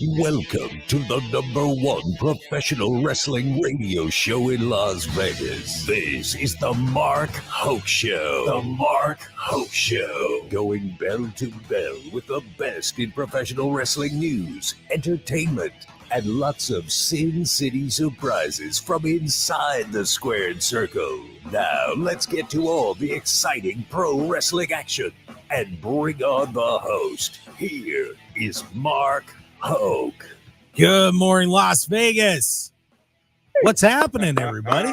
Welcome to the #1 professional wrestling radio show in Las Vegas. This is the Mark Hoke Show. The Mark Hoke Show. Going bell to bell with the best in professional wrestling news, entertainment, and lots of Sin City surprises from inside the squared circle. Now, let's get to all the exciting pro wrestling action and bring on the host. Here is Mark Hoke. Good morning, Las Vegas. What's happening, everybody?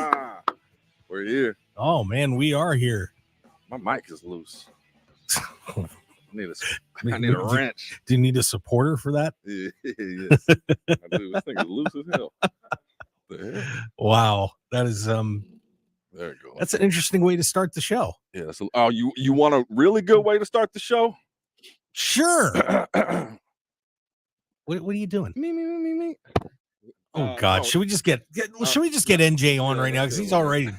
We're here. Oh, man, we are here. My mic is loose. I need a wrench. Do you need a supporter for that? Yes, I do. This thing is loose as hell. Wow, that is There you go. that's an interesting way to start the show. Yeah. So, you want a really good way to start the show? Sure. What are you doing? Me. Oh God, should we just get NJ on right now? Because he's already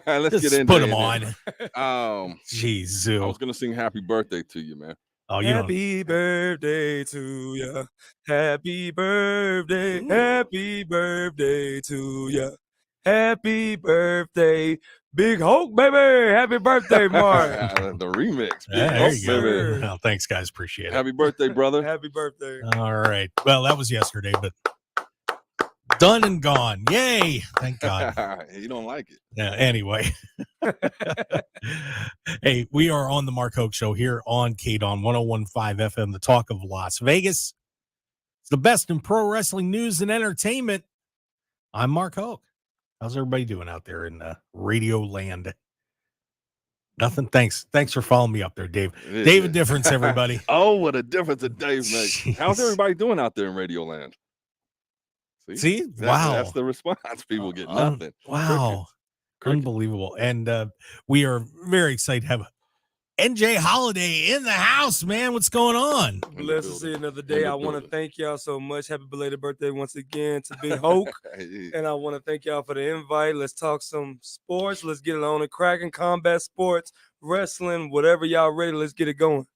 Let's just get put into him it. on. Jeez, I Zoo. was gonna sing "Happy Birthday" to you, man. Oh, you Happy birthday to ya. Happy birthday. Happy birthday to ya. Happy birthday, Big Hoke, baby. Happy birthday, Mark. The remix. there you go. Baby. Well, thanks, guys. Appreciate it. Happy birthday, brother. Happy birthday. All right. Well, that was yesterday, but done and gone. Yay. Thank God. You don't like it. Yeah, anyway. Hey, we are on the Mark Hoke Show here on KDAWN 101.5 FM, the talk of Las Vegas. It's the best in pro wrestling news and entertainment. I'm Mark Hoke. How's everybody doing out there in radio land? Nothing. Thanks for following me up there, Dave. David Difference, everybody. Oh, what a difference a Dave makes. Jeez. How's everybody doing out there in Radio Land? See? Wow. That's the response. People get nothing. Wow. Cricket. Unbelievable. And we are very excited to have NJ Holiday in the house, man. What's going on? Blessed to see another day. I want to thank y'all so much. Happy belated birthday once again to Big Hoke. And I want to thank y'all for the invite. Let's talk some sports. Let's get it on and cracking. Combat sports, wrestling, whatever y'all ready. Let's get it going.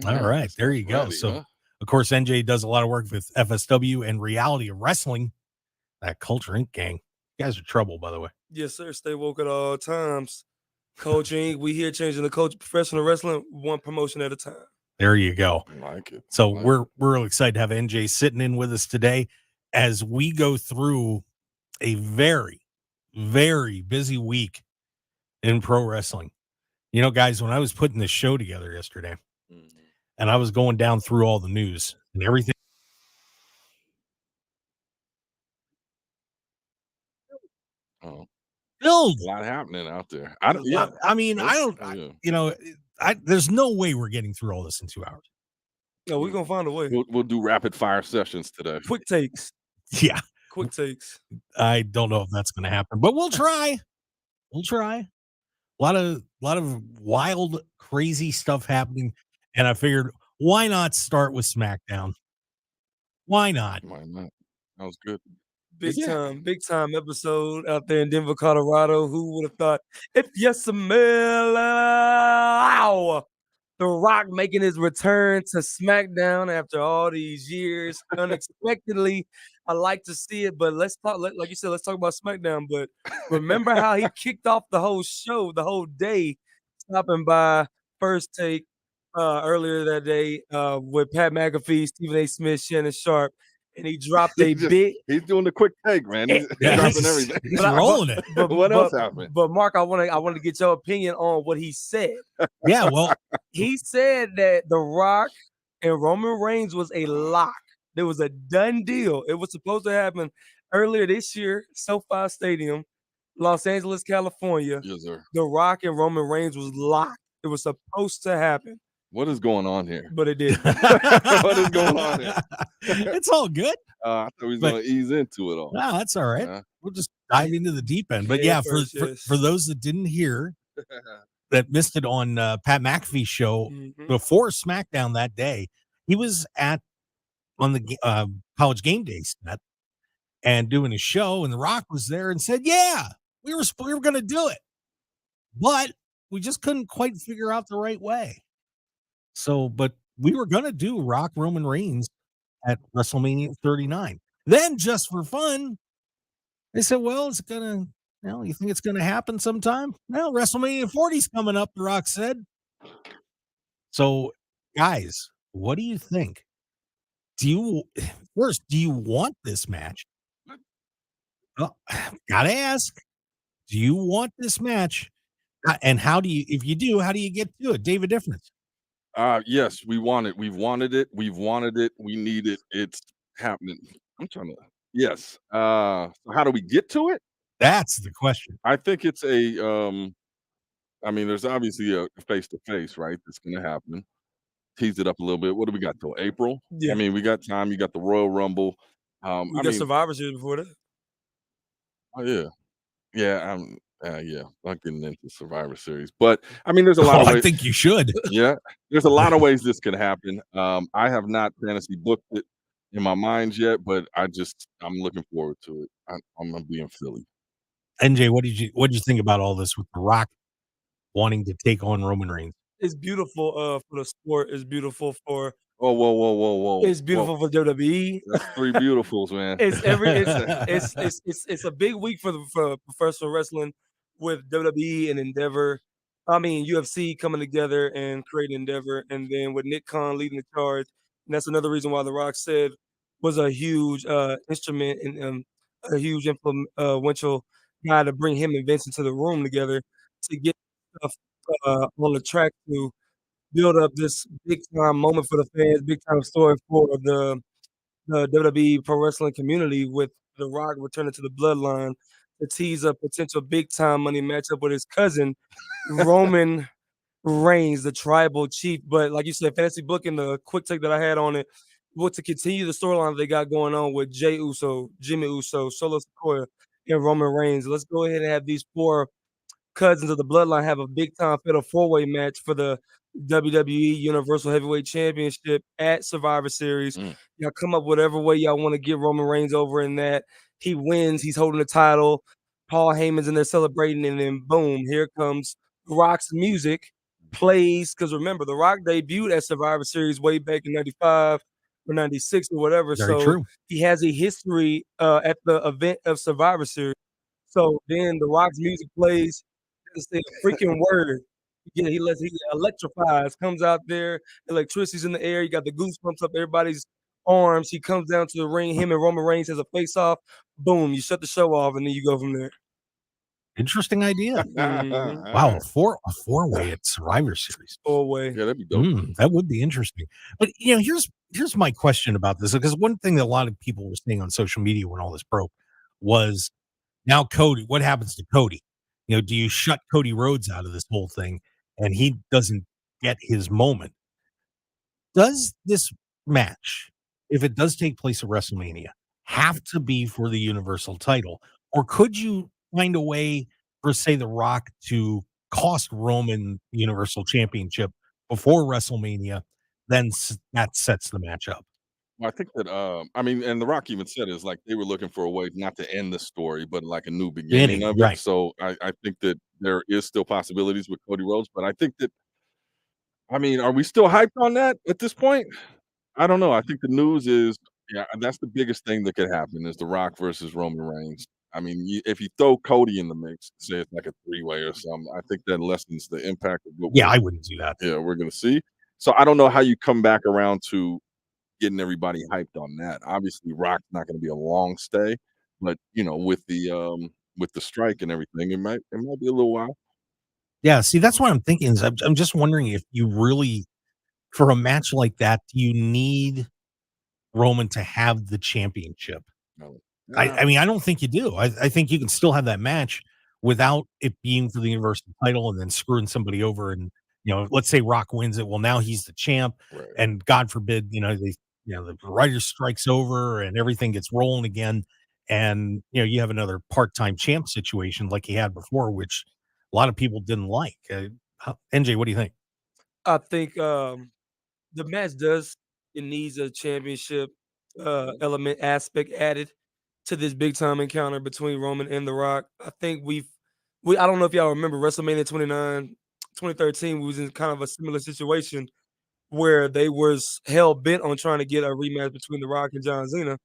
All right. There you go. So, of course, NJ does a lot of work with FSW and Reality of Wrestling, that Culture Inc. gang. You guys are trouble, by the way. Yes, sir. Stay woke at all times. Coaching, we here changing the culture, professional wrestling, one promotion at a time. There you go. I like it. So we're real excited to have NJ sitting in with us today as we go through a very, very busy week in pro wrestling. You know, guys, when I was putting this show together yesterday and I was going down through all the news and everything. Oh. Filled. A lot happening out there. There's no way we're getting through all this in 2 hours. No, we're going to find a way. We'll do rapid fire sessions today. Quick takes. Yeah. Quick takes. I don't know if that's going to happen, but we'll try. We'll try. A lot of wild, crazy stuff happening. And I figured, why not start with SmackDown? Why not? Why not? That was good. Big time episode out there in Denver, Colorado. Who would have thought? If yes, The Rock making his return to SmackDown after all these years, unexpectedly. I like to see it, but let's talk. Like you said, let's talk about SmackDown. But remember how he kicked off the whole show, the whole day, stopping by First Take earlier that day with Pat McAfee, Stephen A. Smith, Shannon Sharp. And he dropped a bit. He's doing the quick take, man. He's dropping everything. He's rolling it. But what else happened? But Mark, I want to get your opinion on what he said. Yeah, well, he said that The Rock and Roman Reigns was a lock. There was a done deal. It was supposed to happen earlier this year, SoFi Stadium, Los Angeles, California. Yes, sir. The Rock and Roman Reigns was locked. It was supposed to happen. What is going on here? But it didn't. What is going on here? It's all good. I thought we was going to ease into it all. No, that's all right. We'll just dive into the deep end. But for those that didn't hear, that missed it on Pat McAfee's show before SmackDown that day, he was on the College Game Day set and doing a show, and The Rock was there and said, "Yeah, we were going to do it, but we just couldn't quite figure out the right way." So, but we were going to do Rock Roman Reigns at WrestleMania 39. Then, just for fun, they said, well, you think it's going to happen sometime? Well, WrestleMania 40 is coming up, The Rock said. So, guys, what do you think? Do you want this match? Well, gotta ask, do you want this match? And if you do, how do you get to it? David Difference. Yes, we want it. We've wanted it. We've wanted it. We need it. It's happening. I'm trying to. Yes. So how do we get to it? That's the question. I think it's I mean, there's obviously a face to face, right? That's going to happen. Tease it up a little bit. What do we got till April? Yeah. I mean, we got time. You got the Royal Rumble. We got Survivor Series before that. Oh yeah, yeah. Yeah. Not getting into Survivor Series, but I mean, there's a lot of ways. I think you should. Yeah, there's a lot of ways this could happen. I have not fantasy booked it in my mind yet, but I'm looking forward to it. I'm gonna be in Philly. NJ, what did you think about all this with The Rock wanting to take on Roman Reigns? It's beautiful for the sport. It's beautiful for. Oh, whoa! It's beautiful for WWE. That's three beautifuls, man. It's a big week for professional wrestling with WWE and Endeavor. I mean UFC coming together and creating Endeavor, and then with Nick Khan leading the charge. And that's another reason why The Rock said was a huge instrument and a huge influential guy to bring him and Vince into the room together to get stuff on the track to build up this big time moment for the fans, big time story for the WWE pro wrestling community with The Rock returning to the bloodline to tease a potential big time money matchup with his cousin, Roman Reigns, the tribal chief. But like you said, fantasy booking, the quick take that I had on it was to continue the storyline they got going on with Jey Uso, Jimmy Uso, Solo Sikoa, and Roman Reigns. Let's go ahead and have these four cousins of the bloodline have a big time fatal four-way match for the WWE Universal Heavyweight Championship at Survivor Series. Y'all come up whatever way y'all want to get Roman Reigns over in that. He wins, he's holding the title. Paul Heyman's in there celebrating, and then boom, here comes Rock's music plays. Because remember, The Rock debuted at Survivor Series way back in 95 or 96 or whatever. Very true. He has a history at the event of Survivor Series. So then The Rock's music plays. Say a freaking word. Yeah, he electrifies, comes out there, electricity's in the air. You got the goosebumps up everybody's arms. He comes down to the ring. Him and Roman Reigns has a face off. Boom, you shut the show off, and then you go from there. Interesting idea. Wow, a four-way at Survivor Series. Four-way. Yeah, that'd be dope. That would be interesting. But here's my question about this, because one thing that a lot of people were saying on social media when all this broke was, now Cody, what happens to Cody? Do you shut Cody Rhodes out of this whole thing and he doesn't get his moment? Does this match, if it does take place at WrestleMania, have to be for the Universal title? Or could you find a way for, say, The Rock to cost Roman the Universal Championship before WrestleMania? Then that sets the match up. Well, I think that I mean, and The Rock even said it's like they were looking for a way not to end the story, but like a new beginning of it. Right. So I think that there is still possibilities with Cody Rhodes, but I think that, I mean, are we still hyped on that at this point? I don't know. I think the news is, yeah, that's the biggest thing that could happen is The Rock versus Roman Reigns. I mean, if you throw Cody in the mix, say it's like a three-way or something, I think that lessens the impact of what I wouldn't do that. Yeah, we're gonna see. So I don't know how you come back around to getting everybody hyped on that. Obviously, Rock's not going to be a long stay, but with the strike and everything, it might be a little while. Yeah, see, that's what I'm thinking. Is I'm just wondering if you really, for a match like that, do you need Roman to have the championship? No. I mean, I don't think you do. I think you can still have that match without it being for the Universal title and then screwing somebody over. And let's say Rock wins it. Well, now he's the champ, Right. and God forbid, the writer's strike's over and everything gets rolling again. And, you have another part-time champ situation like he had before, which a lot of people didn't like. NJ, what do you think? I think the match needs a championship element aspect added to this big time encounter between Roman and The Rock. I think I don't know if y'all remember WrestleMania 29, 2013, we was in kind of a similar situation where they was hell bent on trying to get a rematch between The Rock and John Cena,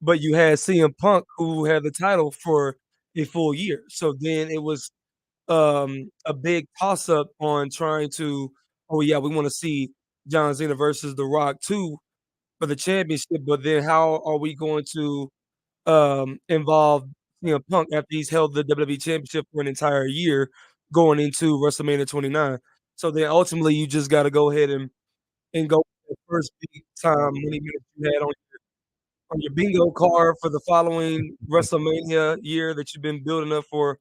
but you had CM Punk who had the title for a full year. So then it was a big toss up on trying to, oh yeah, we want to see John Cena versus The Rock too for the championship, but then how are we going to involve CM Punk after he's held the WWE championship for an entire year going into WrestleMania 29? So then ultimately you just got to go ahead and go with the first big time money match you had on your bingo card for the following WrestleMania year that you've been building up for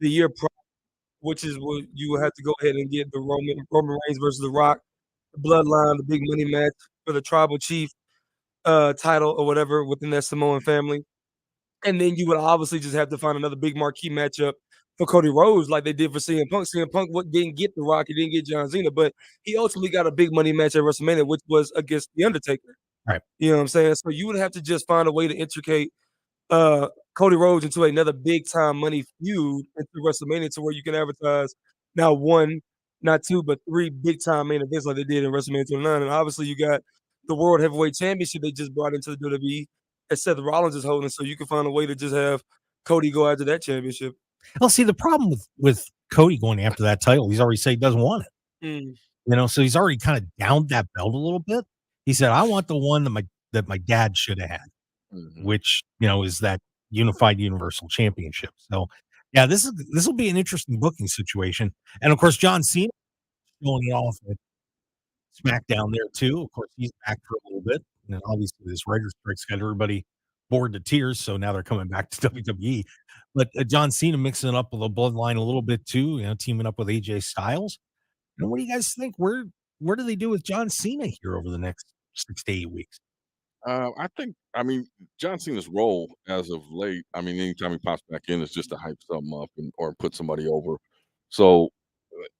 the year prior, which is what you will have to go ahead and get the Roman Reigns versus The Rock, the Bloodline, the big money match for the Tribal Chief title or whatever within that Samoan family. And then you would obviously just have to find another big marquee matchup for Cody Rhodes, like they did for CM Punk. CM Punk didn't get The Rock, he didn't get John Cena, but he ultimately got a big money match at WrestleMania, which was against The Undertaker. Right. You know what I'm saying? So you would have to just find a way to intricate Cody Rhodes into another big time money feud into WrestleMania to where you can advertise now one, not two, but three big time main events like they did in WrestleMania 29. And obviously you got the World Heavyweight Championship they just brought into the WWE that Seth Rollins is holding, so you can find a way to just have Cody go after that championship. Well, see, the problem with Cody going after that title, he's already said he doesn't want it. Mm. You know, so he's already kind of downed that belt a little bit. He said, "I want the one that my dad should have had," which is that unified Universal Championship. So, yeah, this will be an interesting booking situation. And of course, John Cena going off at SmackDown there too. Of course, he's back for a little bit, and obviously this writer's strike's got everybody bored to tears. So now they're coming back to WWE. But John Cena mixing it up with the Bloodline a little bit too. Teaming up with AJ Styles. And what do you guys think? Where do they do with John Cena here over the next 6 to 8 weeks? I mean, John Cena's role as of late, I mean, anytime he pops back in, it's just to hype something up or put somebody over. So,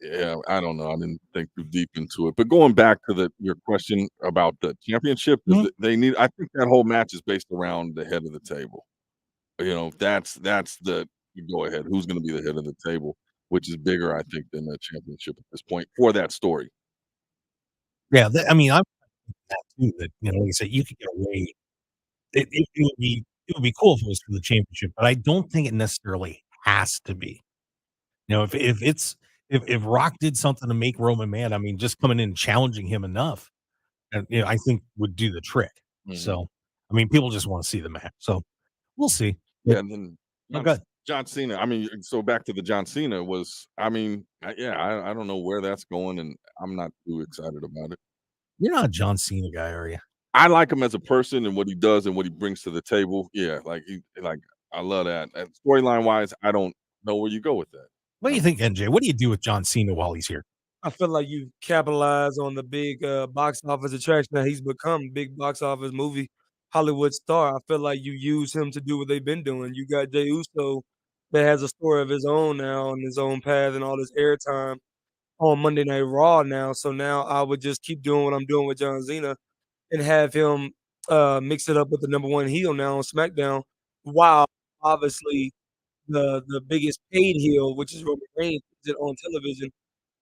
yeah, I don't know. I didn't think too deep into it. But going back to your question about the championship, they need. I think that whole match is based around the head of the table. That's the go ahead. Who's going to be the head of the table, which is bigger, I think, than the championship at this point for that story. Yeah, I mean, I'm that too. That like I said, you could get away. It would be cool if it was for the championship, but I don't think it necessarily has to be. If Rock did something to make Roman mad, I mean, just coming in and challenging him enough, and I think would do the trick. So, I mean, people just want to see the match. So, we'll see. Yeah, and then John, John Cena. I mean, so back to the John Cena was. I mean, I don't know where that's going, and I'm not too excited about it. You're not a John Cena guy, are you? I like him as a person and what he does and what he brings to the table. Yeah, I love that. And storyline wise, I don't know where you go with that. What do you think, NJ? What do you do with John Cena while he's here? I feel like you capitalize on the big box office attraction that he's become, big box office movie Hollywood star. I feel like you use him to do what they've been doing. You got Jey Uso that has a story of his own now and his own path and all this airtime on Monday Night Raw now. So now I would just keep doing what I'm doing with John Cena and have him mix it up with the number one heel now on SmackDown. While obviously the biggest paid heel, which is Roman Reigns, is it on television.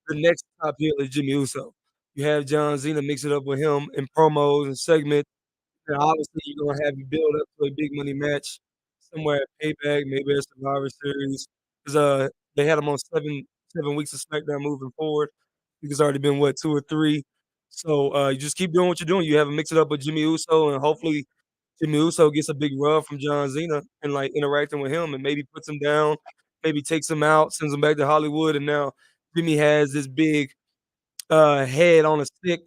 The next top heel is Jimmy Uso. You have John Cena mix it up with him in promos and segments. And obviously, you're gonna have you build up to a big money match somewhere at Payback, maybe at Survivor Series. Because they had him on seven weeks of SmackDown moving forward. I think it's already been 2 or 3. So you just keep doing what you're doing. You have him mix it up with Jimmy Uso, and hopefully Jimmy Uso gets a big rub from John Cena and like interacting with him, and maybe puts him down, maybe takes him out, sends him back to Hollywood, and now Jimmy has this big head on a stick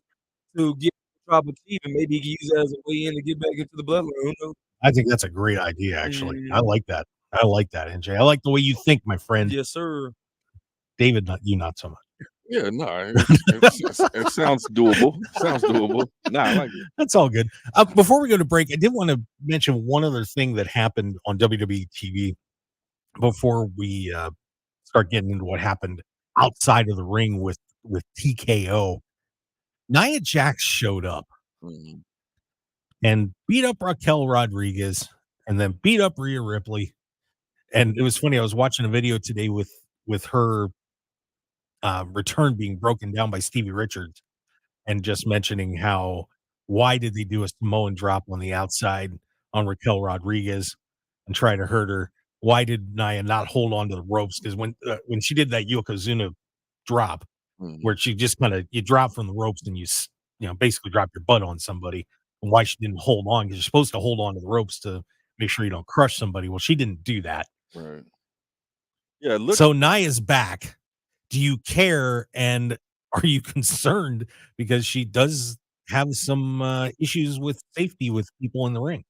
to get Tribal Chief, and maybe he can use that as a way in to get back into the bloodline. Who knows? I think that's a great idea, actually. I like that. I like that, NJ. I like the way you think, my friend. Yes, sir. David, not so much. Yeah, no, it sounds doable. Sounds doable. Nah, I like it. That's all good. Before we go to break, I did want to mention one other thing that happened on WWE TV before we start getting into what happened outside of the ring with TKO. Nia Jax showed up and beat up Raquel Rodriguez and then beat up Rhea Ripley. And it was funny. I was watching a video today with her return being broken down by Stevie Richards. and just mentioning how why did they do a Samoan drop on the outside on Raquel Rodriguez and try to hurt her? Why did Nia not hold on to the ropes? Because when she did that Yokozuna drop, where she just kind of you drop from the ropes and you know basically drop your butt on somebody, and why she didn't hold on because you're supposed to hold on to the ropes to make sure you don't crush somebody. Well, she didn't do that. Right. Yeah. Look. So Nia's back. Do you care? And are you concerned because she does have some issues with safety with people in the ring?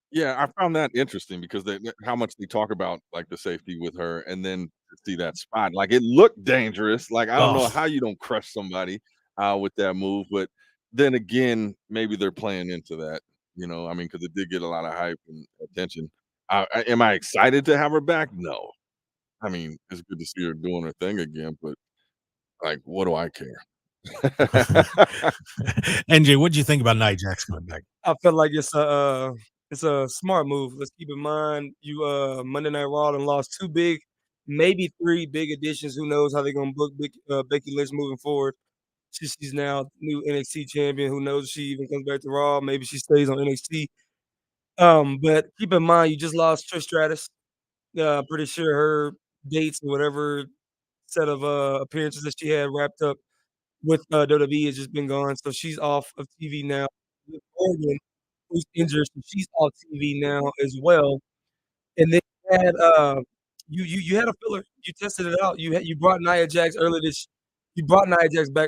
Yeah, I found that interesting because how much they talk about like the safety with her, and then to see that spot, like it looked dangerous. Like I don't know Oh, how you don't crush somebody with that move, but then again, maybe they're playing into that. I mean, because it did get a lot of hype and attention. Am I excited to have her back? No. I mean, it's good to see her doing her thing again, but like, what do I care? NJ, what do you think about Nia Jax coming back? I feel like it's a smart move. Let's keep in mind you Monday Night Raw and lost 2 big, maybe 3 big additions. Who knows how they're gonna book Becky Lynch moving forward. She's now new NXT champion. Who knows if she even comes back to Raw? Maybe she stays on NXT. But keep in mind you just lost Trish Stratus. I'm pretty sure her dates or whatever set of appearances that she had wrapped up with WWE has just been gone. So she's off of TV now. Liv Morgan, who's injured, so she's off TV now as well. And then you had you had a filler. You tested it out. You brought Nia Jax back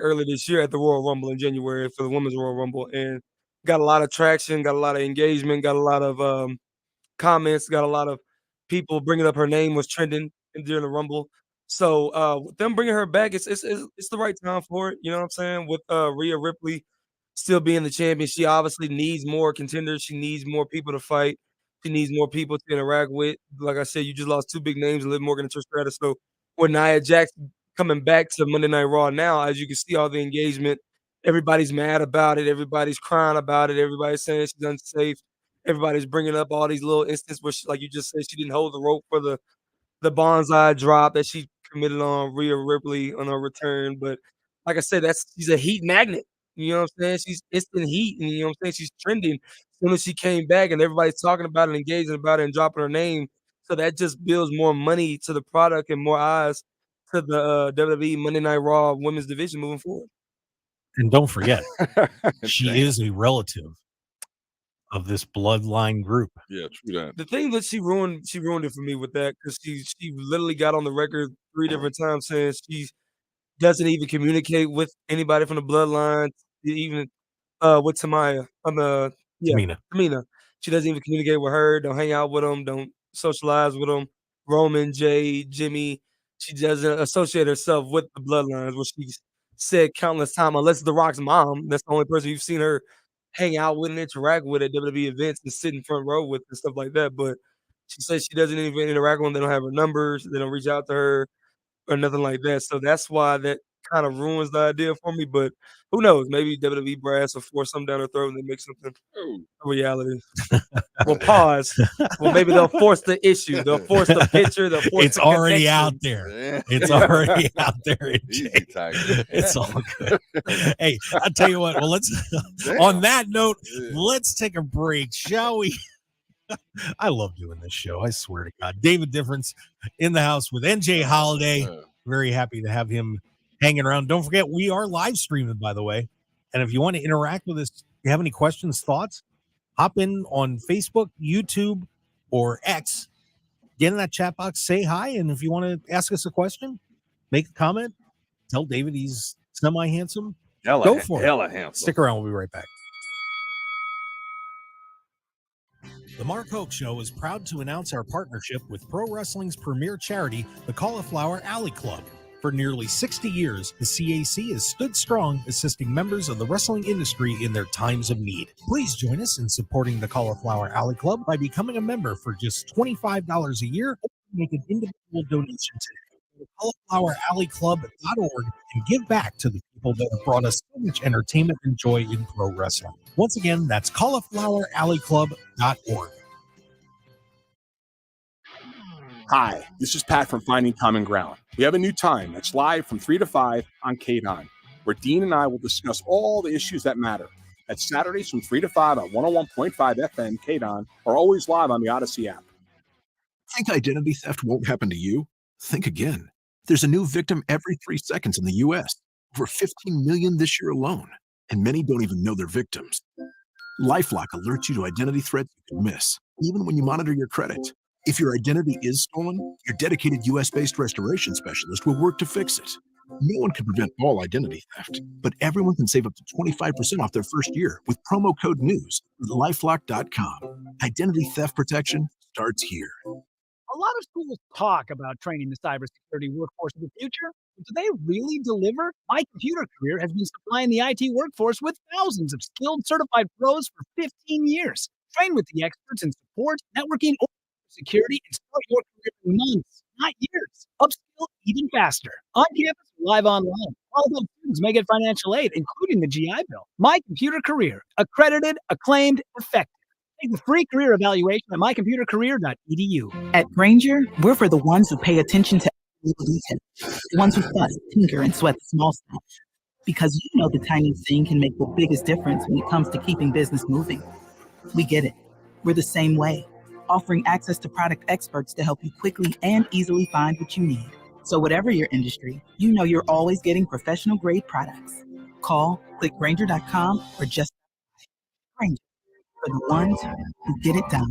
earlier this year at the Royal Rumble in January for the Women's Royal Rumble and got a lot of traction, got a lot of engagement, got a lot of comments, got a lot of people bringing up her name was trending during the Rumble. So with them bringing her back, it's the right time for it. You know what I'm saying? With Rhea Ripley still being the champion, she obviously needs more contenders. She needs more people to fight. She needs more people to interact with. Like I said, you just lost 2 big names, Liv Morgan and Trish Stratus. So with Nia Jax coming back to Monday Night Raw now, as you can see all the engagement, everybody's mad about it. Everybody's crying about it. Everybody's saying she's unsafe. Everybody's bringing up all these little instances where, like you just said, she didn't hold the rope for the bonsai drop that she committed on Rhea Ripley on her return. But like I said, she's a heat magnet. You know what I'm saying? She's instant heat, and you know what I'm saying? She's trending as soon as she came back, and everybody's talking about it, engaging about it, and dropping her name. So that just builds more money to the product and more eyes to the WWE Monday Night Raw women's division moving forward. And don't forget, she Damn. is a relative of this bloodline group. Yeah, true that. The thing that she ruined it for me with that because she literally got on the record 3 different times saying she doesn't even communicate with anybody from the bloodline, even with Tamaya. Tamina. She doesn't even communicate with her. Don't hang out with them. Don't socialize with them. Roman, Jay, Jimmy. She doesn't associate herself with the bloodlines, which she's said countless times. Unless The Rock's mom, that's the only person you've seen her hang out with and interact with at WWE events and sit in front row with and stuff like that. But she says she doesn't even interact with them. They don't have her numbers. They don't reach out to her or nothing like that. So that's why that kind of ruins the idea for me. But who knows? Maybe WWE brass will force something down her throat and they make something a reality. We'll pause. Well, maybe they'll force the issue. They'll force the picture. They'll force It's the already connection. out there. It's already out there. Easy, Tiger. It's all good. Hey, I'll tell you what. Well, let's on that note, let's take a break, shall we? I love doing this show. I swear to God. David Difference in the house with NJ Holiday. Very happy to have him hanging around. Don't forget, we are live streaming, by the way. And if you want to interact with us, if you have any questions, thoughts, hop in on Facebook, YouTube, or X. Get in that chat box, say hi. And if you want to ask us a question, make a comment, tell David he's semi-handsome. Go for it. Hella handsome. Stick around. We'll be right back. The Mark Hoke Show is proud to announce our partnership with pro wrestling's premier charity, the Cauliflower Alley Club. For nearly 60 years, the CAC has stood strong, assisting members of the wrestling industry in their times of need. Please join us in supporting the Cauliflower Alley Club by becoming a member for just $25 a year, or make an individual donation today. CauliflowerAlleyClub.org and give back to the people that have brought us so much entertainment and joy in pro wrestling. Once again, that's CauliflowerAlleyClub.org. Hi, this is Pat from Finding Common Ground. We have a new time that's live from 3 to 5 on KDAWN. where Dean and I will discuss all the issues that matter. That's Saturdays from 3 to 5 on 101.5 FM KDAWN, or always live on the Odyssey app. Think identity theft won't happen to you? Think again. There's a new victim every 3 seconds in the U.S., over 15 million this year alone, and many don't even know they're victims. LifeLock alerts you to identity threats you could miss, even when you monitor your credit. If your identity is stolen, your dedicated U.S.-based restoration specialist will work to fix it. No one can prevent all identity theft, but everyone can save up to 25% off their first year with promo code NEWS at LifeLock.com. Identity theft protection starts here. A lot of schools talk about training the cybersecurity workforce of the future. But do they really deliver? My Computer Career has been supplying the IT workforce with thousands of skilled, certified pros for 15 years. Train with the experts in support, networking, or security, and start your career in months, not years. Upskill even faster. On campus, live online. All of those students may get financial aid, including the GI Bill. My Computer Career. Accredited, acclaimed, effective. Take the free career evaluation at mycomputercareer.edu. At Granger, we're for the ones who pay attention to every little detail, the ones who fuss, tinker, and sweat the small stuff. Because you know the tiny thing can make the biggest difference when it comes to keeping business moving. We get it. We're the same way, offering access to product experts to help you quickly and easily find what you need. So whatever your industry, you know you're always getting professional-grade products. Call, click Granger.com, or just Granger. For the ones who get it done.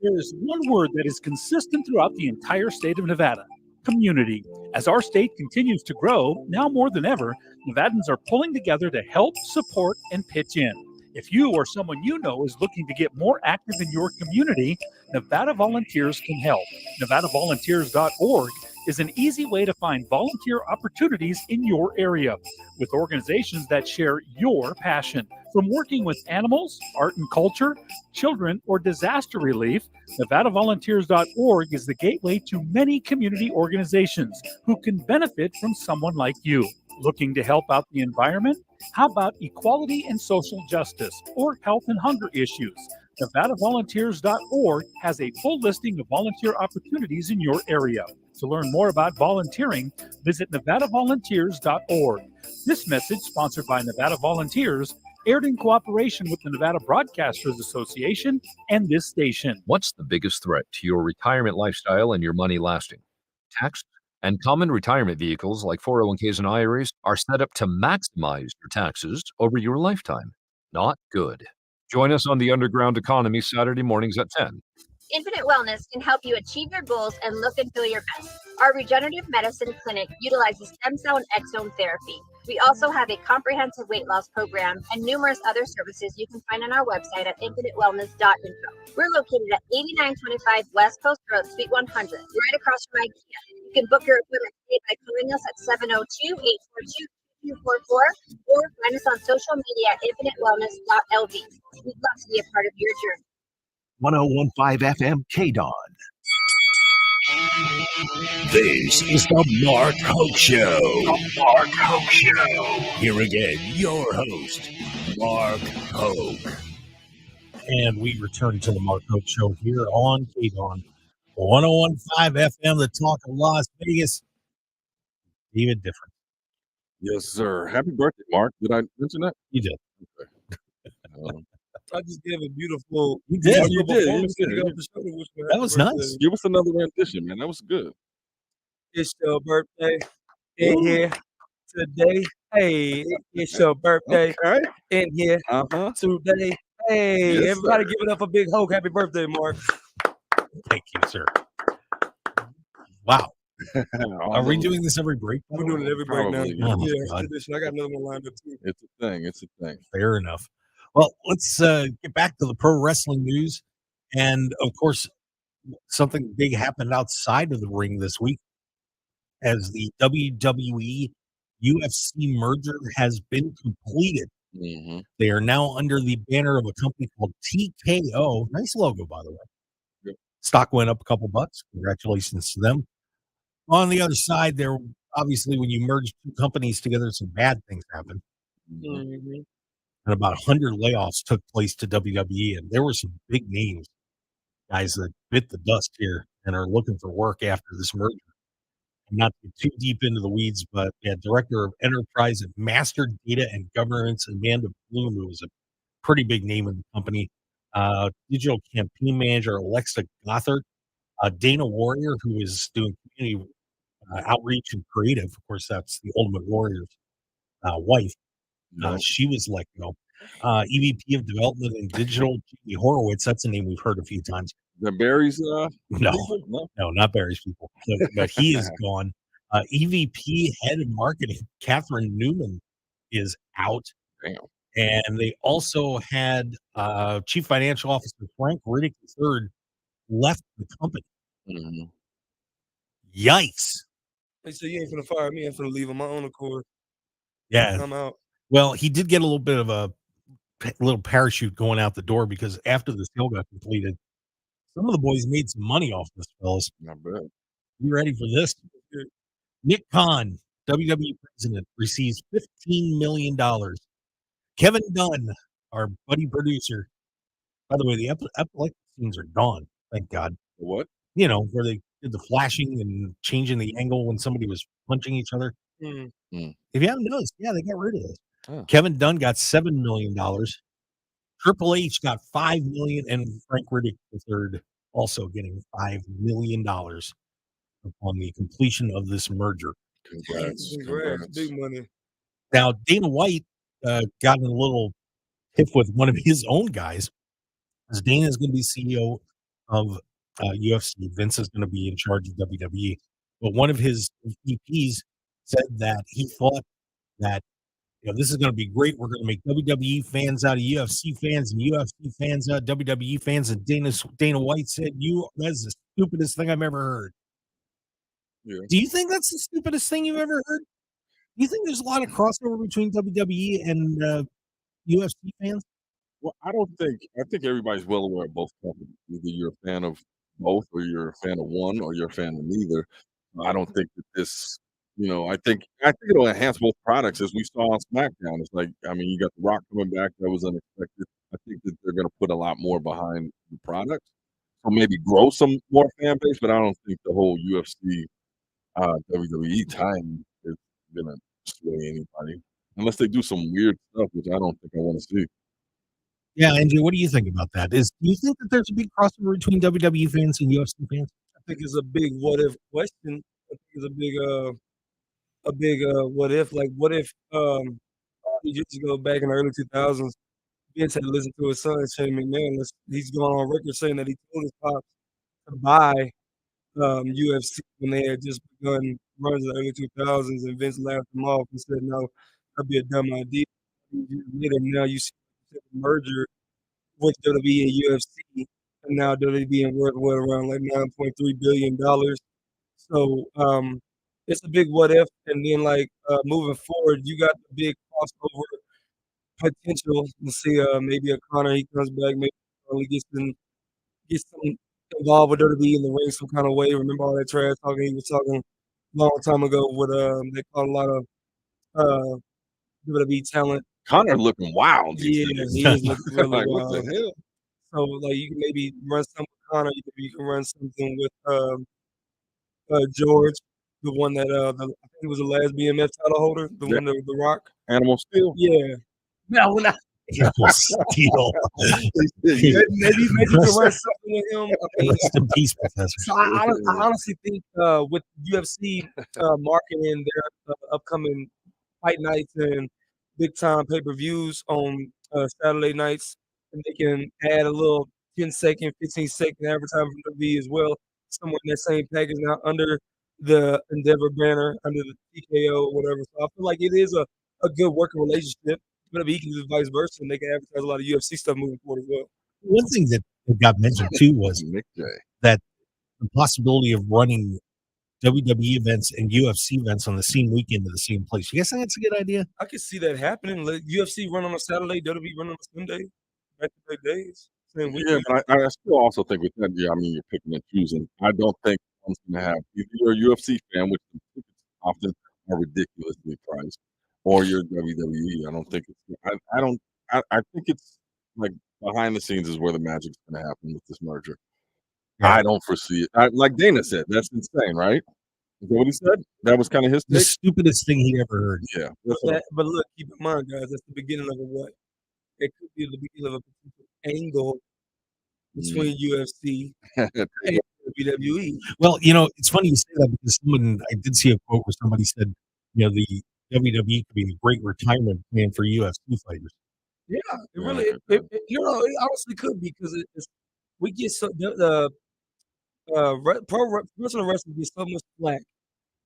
There is one word that is consistent throughout the entire state of Nevada: community. As our state continues to grow, now more than ever, Nevadans are pulling together to help, support, and pitch in. If you or someone you know is looking to get more active in your community, Nevada Volunteers can help. NevadaVolunteers.org is an easy way to find volunteer opportunities in your area with organizations that share your passion. From working with animals, art and culture, children, or disaster relief, NevadaVolunteers.org is the gateway to many community organizations who can benefit from someone like you. Looking to help out the environment? How about equality and social justice or health and hunger issues? NevadaVolunteers.org has a full listing of volunteer opportunities in your area. To learn more about volunteering, visit NevadaVolunteers.org. This message, sponsored by Nevada Volunteers, aired in cooperation with the Nevada Broadcasters Association and this station. What's the biggest threat to your retirement lifestyle and your money lasting? Tax and common retirement vehicles like 401ks and IRAs are set up to maximize your taxes over your lifetime. Not good. Join us on the Underground Economy Saturday mornings at 10. Infinite Wellness can help you achieve your goals and look and feel your best. Our regenerative medicine clinic utilizes stem cell and exome therapy. We also have a comprehensive weight loss program and numerous other services you can find on our website at infinitewellness.info. We're located at 8925 West Coast Road, Suite 100, right across from IKEA. You can book your appointment today by calling us at 702-842-2244 or find us on social media at infinitewellness.lv. We'd love to be a part of your journey. 101.5 FM KDAWN. This is the Mark Hoke Show. The Mark Hoke Show. Here again, your host, Mark Hoke. And we return to the Mark Hoke Show here on KDAWN. 101.5 FM, the talk of Las Vegas. Even different. Yes, sir. Happy birthday, Mark. Did I mention that? You did. Okay. I just gave a beautiful. You did. You did. That was nice. Give us another rendition, man. That was good. It's your birthday in here today. Hey, it's your birthday in here today. Hey, Yes, everybody sir. give it up for Big Hoke. Happy birthday, Mark. Thank you, sir. Wow. Are we doing this every break? We're doing it every break now. Probably, Oh, my Yeah, God. tradition. I got another one lined up too. It's a thing. It's a thing. Fair enough. Well, let's get back to the pro wrestling news. And of course, something big happened outside of the ring this week as the WWE UFC merger has been completed. Mm-hmm. They are now under the banner of a company called TKO. Nice logo, by the way. Yep. Stock went up a couple bucks. Congratulations to them. On the other side, there obviously, when you merge two companies together, some bad things happen. Mm-hmm. And about 100 layoffs took place to WWE, and there were some big names, guys that bit the dust here and are looking for work after this merger. not to get too deep into the weeds, but yeah, Director of Enterprise and Master Data and Governance, Amanda Bloom, who was a pretty big name in the company. Digital Campaign Manager, Alexa Gothard. Dana Warrior, who is doing community outreach and creative. Of course, that's the Ultimate Warrior's wife. She was let go. EVP of Development and Digital, Jamie Horowitz. That's a name we've heard a few times. The Barry's No, not Barry's people. But he is gone. EVP Head of Marketing, Catherine Newman, is out. Damn. And they also had Chief Financial Officer Frank Riddick III left the company. Mm-hmm. Yikes. Hey, so you ain't gonna fire me. I'm gonna leave on my own accord. Yeah. I'm out. Well, he did get a little bit of a little parachute going out the door because after the sale got completed, some of the boys made some money off this, fellas. Not bad. You ready for this? Nick Khan, WWE president, receives $15 million. Kevin Dunn, our buddy producer. By the way, the epileptic scenes are gone. Thank God. What? You know, where they did the flashing and changing the angle when somebody was punching each other. Mm. If you haven't noticed, yeah, they got rid of this. Oh. Kevin Dunn got $7 million. Triple H got $5 million, and Frank Riddick III also getting $5 million upon the completion of this merger. Congrats. Big money. Now, Dana White got in a little tiff with one of his own guys. As Dana is going to be CEO of UFC, Vince is going to be in charge of WWE. But one of his VPs said that he thought that this is going to be great. We're going to make WWE fans out of UFC fans and UFC fans out of WWE fans. And Dana White said, that's the stupidest thing I've ever heard. Yeah. Do you think that's the stupidest thing you've ever heard? Do you think there's a lot of crossover between WWE and UFC fans? Well, I think everybody's well aware of both companies. Either you're a fan of both, or you're a fan of one, or you're a fan of neither. I don't think that this, I think it'll enhance both products, as we saw on SmackDown. It's like, you got The Rock coming back, that was unexpected. I think that they're going to put a lot more behind the product, so maybe grow some more fan base. But I don't think the whole UFC WWE time is going to sway anybody, unless they do some weird stuff, which I don't think I want to see. Yeah, Andrew, what do you think about that? Do you think that there's a big crossover between WWE fans and UFC fans? I think it's a big what if question. I think it's a big what if. Like, what if years ago, back in the early 2000s, Vince had listened to his son Shane McMahon. He's going on record saying that he told his pops to buy UFC when they had just begun runs in the early 2000s, and Vince laughed him off and said, "No, that'd be a dumb idea." Later, now you see the merger with WWE and UFC, and now WWE being worth around like $9.3 billion. So it's a big what if, and then moving forward, you got the big crossover potential to see maybe a Connor, he comes back, maybe only gets some involved with WWE in the ring some kind of way. Remember all that trash talking he was talking a long time ago with they caught a lot of WWE talent. Connor looking wild. Yeah, he is looking really like, wild. what the hell? So you can maybe run something with Connor. You can run something with George, the one that I think it was the last BMF title holder, the one that The Rock. Animal Steel. Yeah. No, not Animal Steel. maybe you can run something with him. Rest in peace, Professor. So I honestly think with UFC marketing their upcoming fight nights and big time pay-per-views on Saturday nights, and they can add a little 10-second, 15-second advertising from WWE as well, somewhere in that same package now under the Endeavor banner, under the TKO or whatever. So I feel like it is a good working relationship. WWE can do vice versa, and they can advertise a lot of UFC stuff moving forward as well. One thing that got mentioned too was that the possibility of running WWE events and UFC events on the same weekend in the same place. You guys think that's a good idea? I could see that happening. Let UFC run on a Saturday, WWE run on a Sunday, back-to-back days. Same Yeah, weekend. but I still also think with that, you're picking and choosing. I don't think one's going to have either you're a UFC fan, which often are ridiculously priced, or you're WWE. I don't think it's. I think it's like behind the scenes is where the magic's going to happen with this merger. Yeah. I don't foresee it. Like Dana said, that's insane, right? Is that what he said? That was kind of his The take? stupidest thing he ever heard. Yeah. But look, keep in mind, guys, that's the beginning of a what? It could be the beginning of a potential angle between UFC and WWE. Well, it's funny you say that because I did see a quote where somebody said, the WWE could be a great retirement plan for UFC fighters. Yeah, it really, it honestly could be because we get the professional wrestling gets so much flack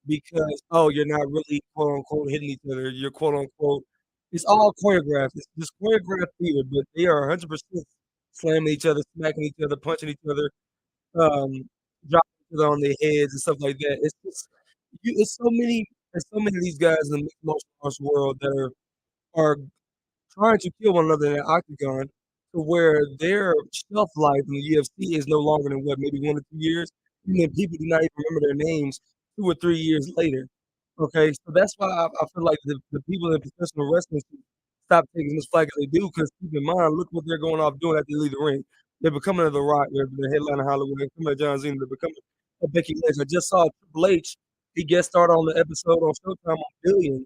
because you're not really quote unquote hitting each other. You're quote unquote it's all choreographed. It's just choreographed theater, but they are 100% slamming each other, smacking each other, punching each other, dropping each other on their heads and stuff like that. It's just there's so many of these guys in the mixed martial arts world that are trying to kill one another in an octagon to where their shelf life in the UFC is no longer than maybe 1 or 2 years, and then people do not even remember their names 2 or 3 years later. Okay, so that's why I feel like the people in professional wrestling should stop taking as much flack as they do, because keep in mind, look what they're going off doing after they leave the ring. They're becoming The Rock, they're headlining Hollywood, they're becoming John Cena, they're becoming a Becky Lynch. I just saw Triple H, he guest starred on the episode on Showtime on Billions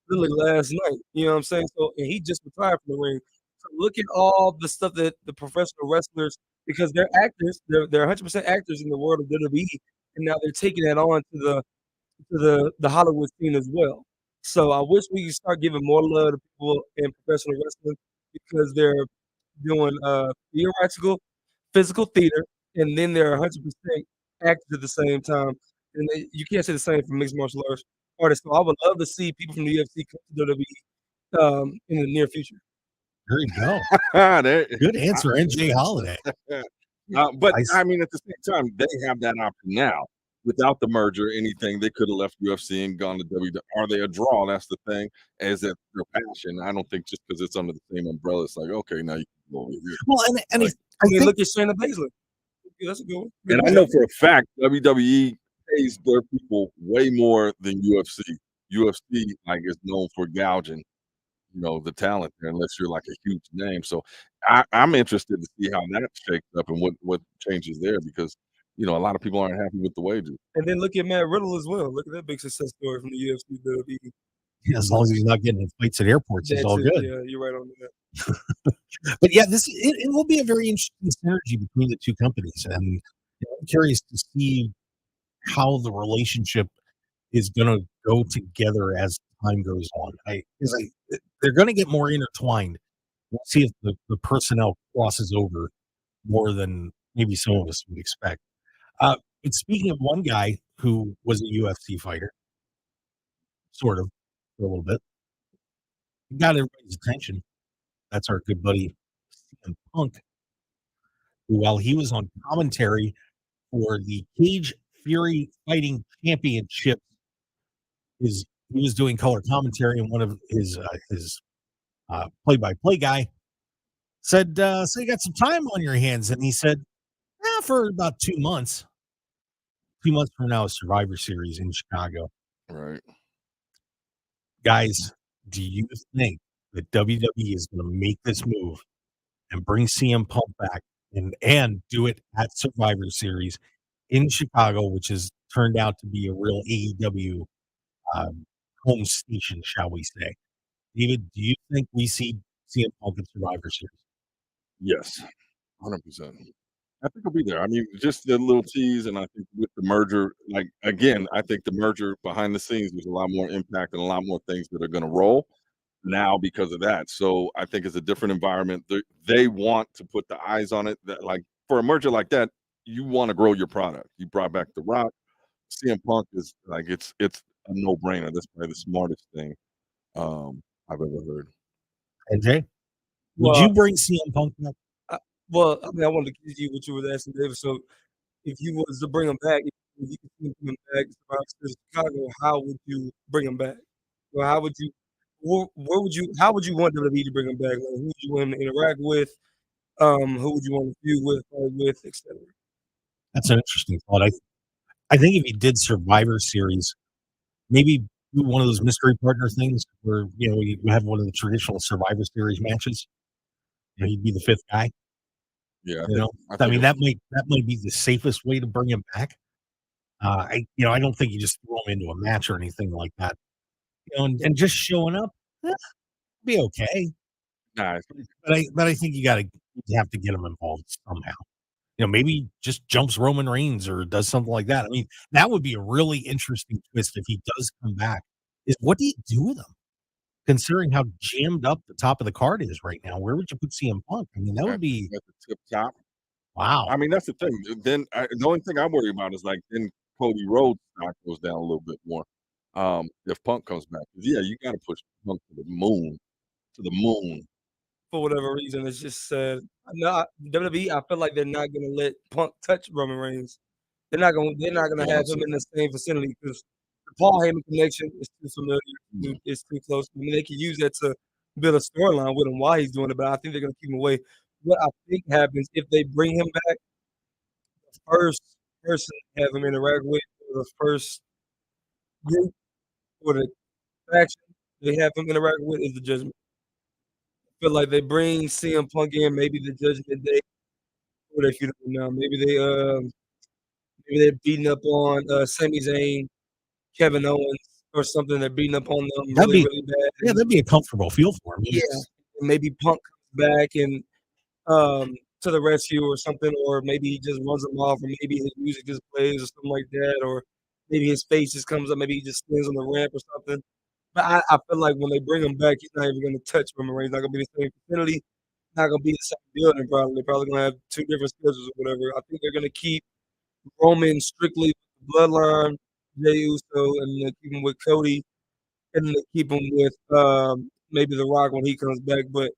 literally last night. You know what I'm saying? So, and he just retired from the ring. So look at all the stuff that the professional wrestlers, because they're actors, they're 100% actors in the world of WWE, and now they're taking that on to the Hollywood scene as well. So I wish we could start giving more love to people in professional wrestling because they're doing theoretical, physical theater, and then they're 100% actors at the same time. And you can't say the same for mixed martial artists. So I would love to see people from the UFC come to WWE in the near future. There you go. There- Good answer, NJ Holiday. But I mean, at the same time, they have that option now. Without the merger, anything they could have left UFC and gone to WWE. Are they a draw? That's the thing. Is it their passion? I don't think just because it's under the same umbrella, it's like okay, now you can go over here. Well, and Like, I think Look at Shayna Baszler. Yeah, that's a good one. and I know for a fact WWE pays their people way more than UFC. UFC like is known for gouging, the talent there, unless you're like a huge name. So I'm interested to see how that shakes up and what changes there because a lot of people aren't happy with the wages. And then look at Matt Riddle as well. Look at that big success story from the UFC to WWE. as long as he's not getting in fights at airports, he's all good. Yeah, you're right on that. But yeah, it will be a very interesting synergy between the two companies, and I'm curious to see how the relationship is going to go together as time goes on. They're going to get more intertwined. We'll see if the personnel crosses over more than maybe some of us would expect. But speaking of one guy who was a UFC fighter, sort of, for a little bit, he got everybody's attention. That's our good buddy CM Punk, who, while he was on commentary for the Cage Fury Fighting Championship, he was doing color commentary, and one of his play-by-play guy said, "So you got some time on your hands?" And he said, "For about 2 months. 2 months from now, is Survivor Series in Chicago." Right. Guys, do you think that WWE is going to make this move and bring CM Punk back and do it at Survivor Series in Chicago, which has turned out to be a real AEW home station, shall we say? David, do you think we see CM Punk at Survivor Series? Yes, 100%. I think he'll be there. I mean, just the little tease, and I think with the merger, like again, I think the merger behind the scenes, there's a lot more impact and a lot more things that are going to roll now because of that. So I think it's a different environment. They want to put the eyes on it. That like for a merger like that, you want to grow your product. You brought back The Rock. CM Punk is like it's a no brainer. That's probably the smartest thing I've ever heard. NJ, would you bring CM Punk back? Well, I mean, I wanted to give you what you were asking, David. So, if you was to bring him back, if you could see him coming back to Chicago, how would you bring him back? Or how would you, how would you want WWE to bring him back? Like, who would you want him to interact with? Who would you want to feud with, etc. That's an interesting thought. I think if he did Survivor Series, maybe do one of those mystery partner things where you have one of the traditional Survivor Series matches. He'd be the fifth guy. Yeah, I mean that might be the safest way to bring him back. I don't think you just throw him into a match or anything like that. And just showing up, be okay. Nice. But I think you have to get him involved somehow. Maybe just jumps Roman Reigns or does something like that. I mean, that would be a really interesting twist if he does come back. Is what do you do with him? Considering how jammed up the top of the card is right now, where would you put CM Punk? I mean, that would be at the tip top. wow. I mean, that's the thing. Then the only thing I worry about is then Cody Rhodes stock goes down a little bit more. If Punk comes back, yeah, you got to push Punk to the moon, For whatever reason, it's just said no. WWE, I feel like they're not gonna let Punk touch Roman Reigns. They're not gonna have him in the same vicinity because the Paul Heyman connection is too familiar. It's too close. I mean, they can use that to build a storyline with him while he's doing it, but I think they're gonna keep him away. What I think happens if they bring him back, the first person to have him interact with, or the first group or the faction they have him interact with is the Judgment. I feel like they bring CM Punk in, maybe the Judgment Day. What they feuding now? Maybe they're beating up on Sami Zayn, Kevin Owens, or something. They're beating up on them really bad. Yeah, that'd be a comfortable feel for him. Yeah, and maybe Punk comes back and to the rescue or something, or maybe he just runs them off, or maybe his music just plays or something like that, or maybe his face just comes up, maybe he just spins on the ramp or something. But I feel like when they bring him back, he's not even going to touch Roman Reigns. Not going to be the same vicinity. Not going to be the same building. Probably they're probably going to have two different schedules or whatever. I think they're going to keep Roman strictly with the bloodline, Jey Uso, and they keep him with Cody, and they keep him with maybe The Rock when he comes back. But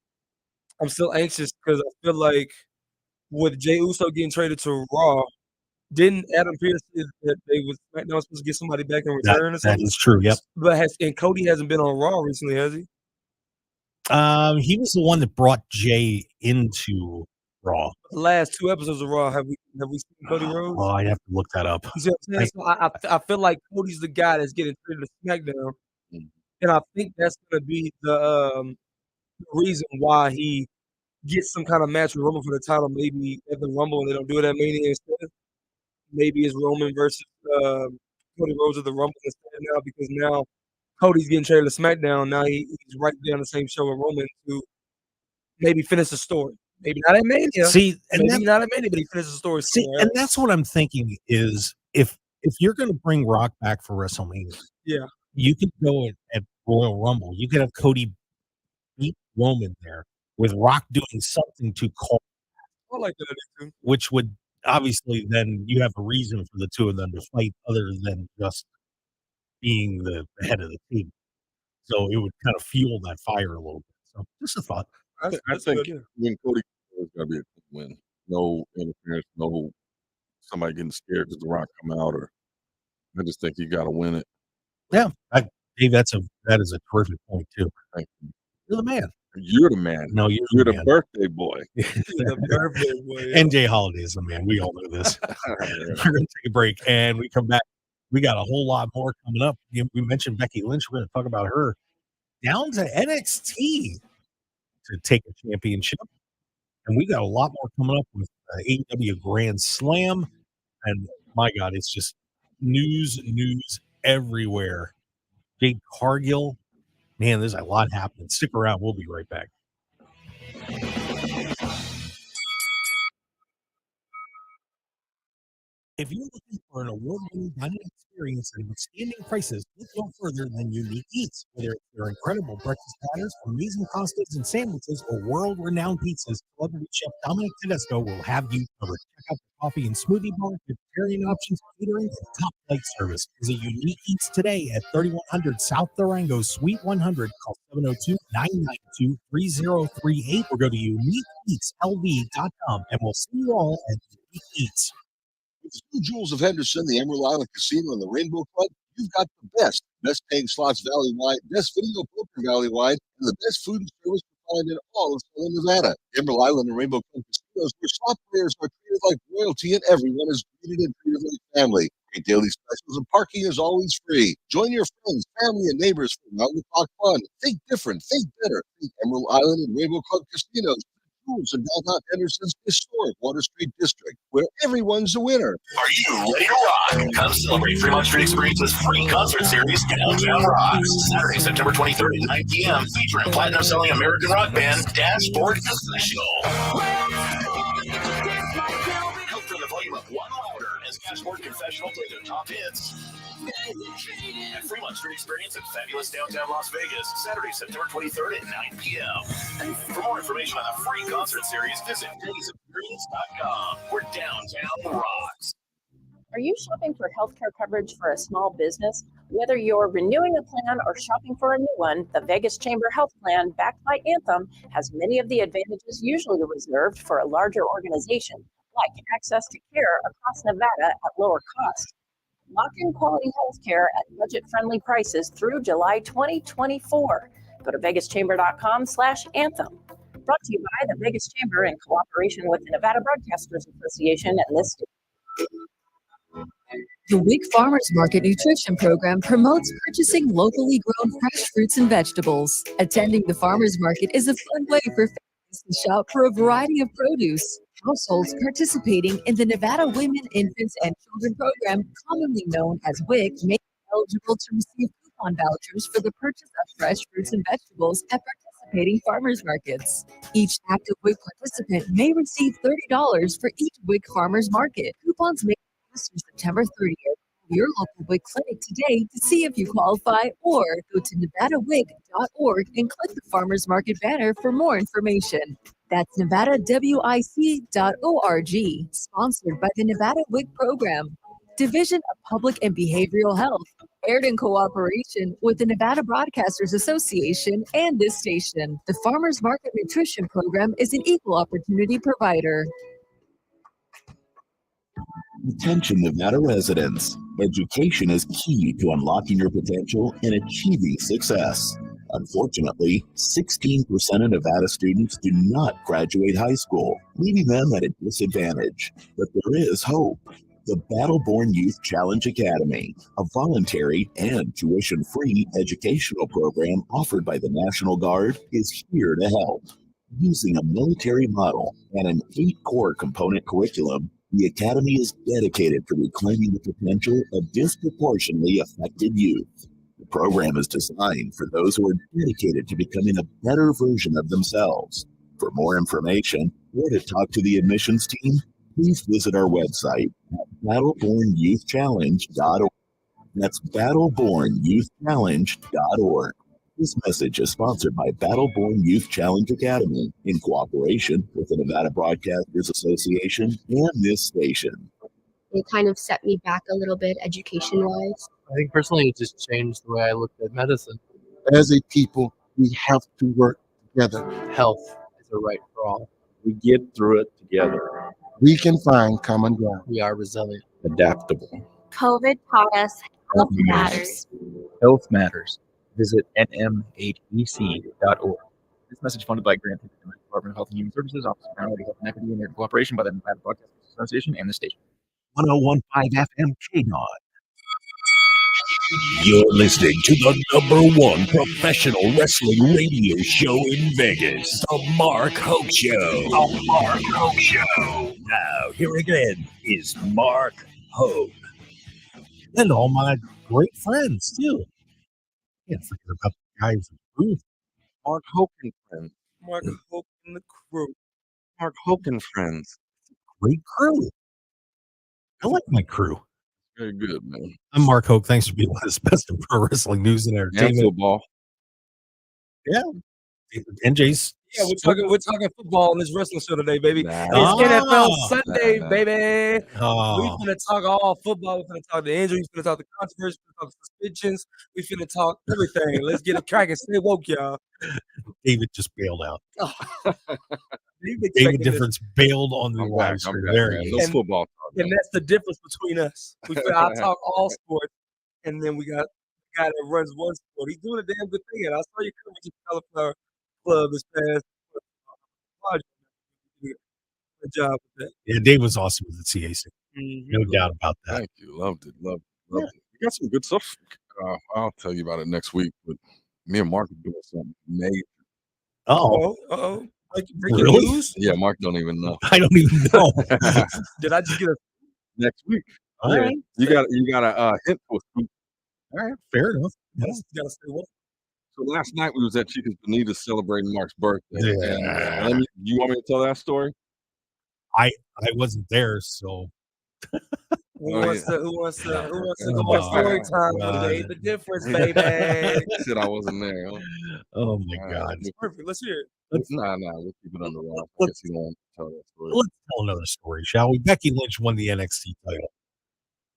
I'm still anxious because I feel like with Jey Uso getting traded to Raw, didn't Adam Pearce say that they was SmackDown supposed to get somebody back in return or something? That is true. Yep. But Cody hasn't been on Raw recently, has he? He was the one that brought Jay into Raw. The last 2 episodes of Raw, have we seen Cody Rhodes? Oh, I have to look that up. You see what I'm saying? So I feel like Cody's the guy that's getting traded to SmackDown, and I think that's going to be the reason why he gets some kind of match with Roman for the title, maybe at the Rumble, and they don't do it at Mania instead. Maybe it's Roman versus Cody Rhodes at the Rumble instead now, because now Cody's getting traded to SmackDown. Now he's right there on the same show with Roman to maybe finish the story. Maybe not at Mania. See, and maybe not at Mania, but he finishes the story. See, and that's what I'm thinking is if you're going to bring Rock back for WrestleMania, yeah, you could go at Royal Rumble. You could have Cody beat Roman there with Rock doing something to call. I like that idea too. Which would obviously then you have a reason for the two of them to fight other than just being the head of the team. So it would kind of fuel that fire a little bit. So just a thought. I think when Cody is going to be a quick win, no interference, no somebody getting scared because the Rock come out, or I just think you got to win it. Yeah, Dave, that is a terrific point too. Thank you. You're the man. You're the man. No, you're the man. birthday boy. The birthday boy. Yeah. And Jay Holiday is the man. We all know this. We're going to take a break, and we come back. We got a whole lot more coming up. We mentioned Becky Lynch. We're going to talk about her down to NXT to take a championship. And we got a lot more coming up with AEW Grand Slam. And my God, it's just news everywhere. Jade Cargill. Man, there's a lot happening. Stick around. We'll be right back. If you're looking for an award-winning dining experience at outstanding prices, look no further than Unique Eats. Whether it's their incredible breakfast platters, amazing pastas and sandwiches, or world-renowned pizzas, celebrity chef Dominic Tedesco will have you covered. Check out the coffee and smoothie bar, vegetarian options, catering, and top-flight service. Visit Unique Eats today at 3100 South Durango, Suite 100. Call 702-992-3038 or go to uniqueeatslv.com, and we'll see you all at Unique Eats. With the Blue Jewels of Henderson, the Emerald Island Casino, and the Rainbow Club, you've got the best paying slots valley-wide, best video poker valley-wide, and the best food and service to find in all of Southern Nevada. Emerald Island and Rainbow Club casinos, where slot players are treated like royalty and everyone is greeted and treated like family. Great daily specials and parking is always free. Join your friends, family, and neighbors for mountain clock fun. Think different, think better. Think Emerald Island and Rainbow Club casinos. schools in downtown Henderson's historic Water Street district, where everyone's a winner. Are you ready to rock? Come celebrate Fremont Street Experience's free concert series, Downtown Rocks. Saturday, September 23rd at 9 p.m. featuring platinum-selling American rock band Dashboard Confessional. Help turn the volume up one louder as Dashboard Confessional play their top hits. At Fremont Street Experience in fabulous downtown Las Vegas, Saturday, September 23rd at 9 p.m. For more information on the free concert series, visit daysexperience.com, where downtown rocks. Are you shopping for healthcare coverage for a small business? Whether you're renewing a plan or shopping for a new one, the Vegas Chamber Health Plan, backed by Anthem, has many of the advantages usually reserved for a larger organization, like access to care across Nevada at lower cost. Lock in quality healthcare at budget-friendly prices through July 2024. Go to vegaschamber.com/anthem. Brought to you by the Vegas Chamber in cooperation with the Nevada Broadcasters Association and this state. The Wig Farmers Market Nutrition Program promotes purchasing locally grown fresh fruits and vegetables. Attending the farmers market is a fun way for families to shop for a variety of produce. Households participating in the Nevada Women, Infants, and Children Program, commonly known as WIC, may be eligible to receive coupon vouchers for the purchase of fresh fruits and vegetables at participating farmers markets. Each active WIC participant may receive $30 for each WIC farmers market. Coupons may through September 30th. Your local WIC clinic today to see if you qualify, or go to nevadawic.org and click the farmers market banner for more information. That's nevadawic.org, sponsored by the Nevada WIC Program, Division of Public and Behavioral Health, aired in cooperation with the Nevada Broadcasters Association and this station. The Farmers Market Nutrition Program is an equal opportunity provider. Attention Nevada residents. Education is key to unlocking your potential and achieving success. Unfortunately, 16% of Nevada students do not graduate high school, leaving them at a disadvantage. But there is hope. The Battle-Born Youth Challenge Academy, a voluntary and tuition-free educational program offered by the National Guard, is here to help. Using a military model and an 8-core component curriculum, the Academy is dedicated to reclaiming the potential of disproportionately affected youth. The program is designed for those who are dedicated to becoming a better version of themselves. For more information or to talk to the admissions team, please visit our website at battlebornyouthchallenge.org. That's battlebornyouthchallenge.org. This message is sponsored by Battle-Born Youth Challenge Academy in cooperation with the Nevada Broadcasters Association and this station. It kind of set me back a little bit education-wise. I think personally it just changed the way I looked at medicine. As a people, we have to work together. Health is a right for all. We get through it together. We can find common ground. We are resilient. Adaptable. COVID taught us health matters. Health matters. Visit nmhec.org. This message funded by grant from the Department of Health and Human Services, Office of Priority Health and Equity, and in cooperation by the Nevada Broadcasters Association and the station. 1015 FM KDAWN. You're listening to the #1 professional wrestling radio show in Vegas, The Mark Hoke Show. The Mark Hoke Show. Now, here again is Mark Hoke. And all my great friends, too. Can't forget about the guys in the booth. Mark Hoke and friends. Mark Hoke and the crew. Mark Hoke and friends. Great crew. I like my crew. Very good, man. I'm Mark Hoke. Thanks for being with us. Best of pro wrestling news and entertainment. And football. Yeah. NJ's. Yeah, we're talking football on this wrestling show today, baby. Nah. It's NFL Sunday, Nah. baby. Oh. We finna talk all football. We finna talk the injuries. We finna talk the controversy. We finna talk suspensions. We finna talk everything. Let's get it cracking. Stay woke, y'all. David just bailed out. David David Difference bailed on the I'm live back, stream. I'm back, There man. he No is. football talk. And that's the difference between us. I talk all sports, and then we got a guy that runs one sport. He's doing a damn good thing. And I saw you coverage of Cauliflower Club this past. Good job with that. Yeah, Dave was awesome with the CAC. Mhm. No doubt about that. Thank you. Loved it. Loved it. Loved it. We got some good stuff. I'll tell you about it next week. But me and Mark are doing something major. Oh, Uh-oh. Breaking Really? news? Yeah, Mark don't even know. I don't even know. Did I just get a Next week. All right. You got a hint for scoop. All right, fair enough. Yeah. gotta say what? So last night we was at Chica's Bonita celebrating Mark's birthday. Yeah. And you want me to tell that story? I wasn't there, so Who wants to go on story time one day? The difference, baby. He said I wasn't there. Huh? Oh my God. Perfect. Let's hear it. Nah, we'll keep it under wraps. I guess you don't want to tell that story. Let's tell another story, shall we? Becky Lynch won the NXT title.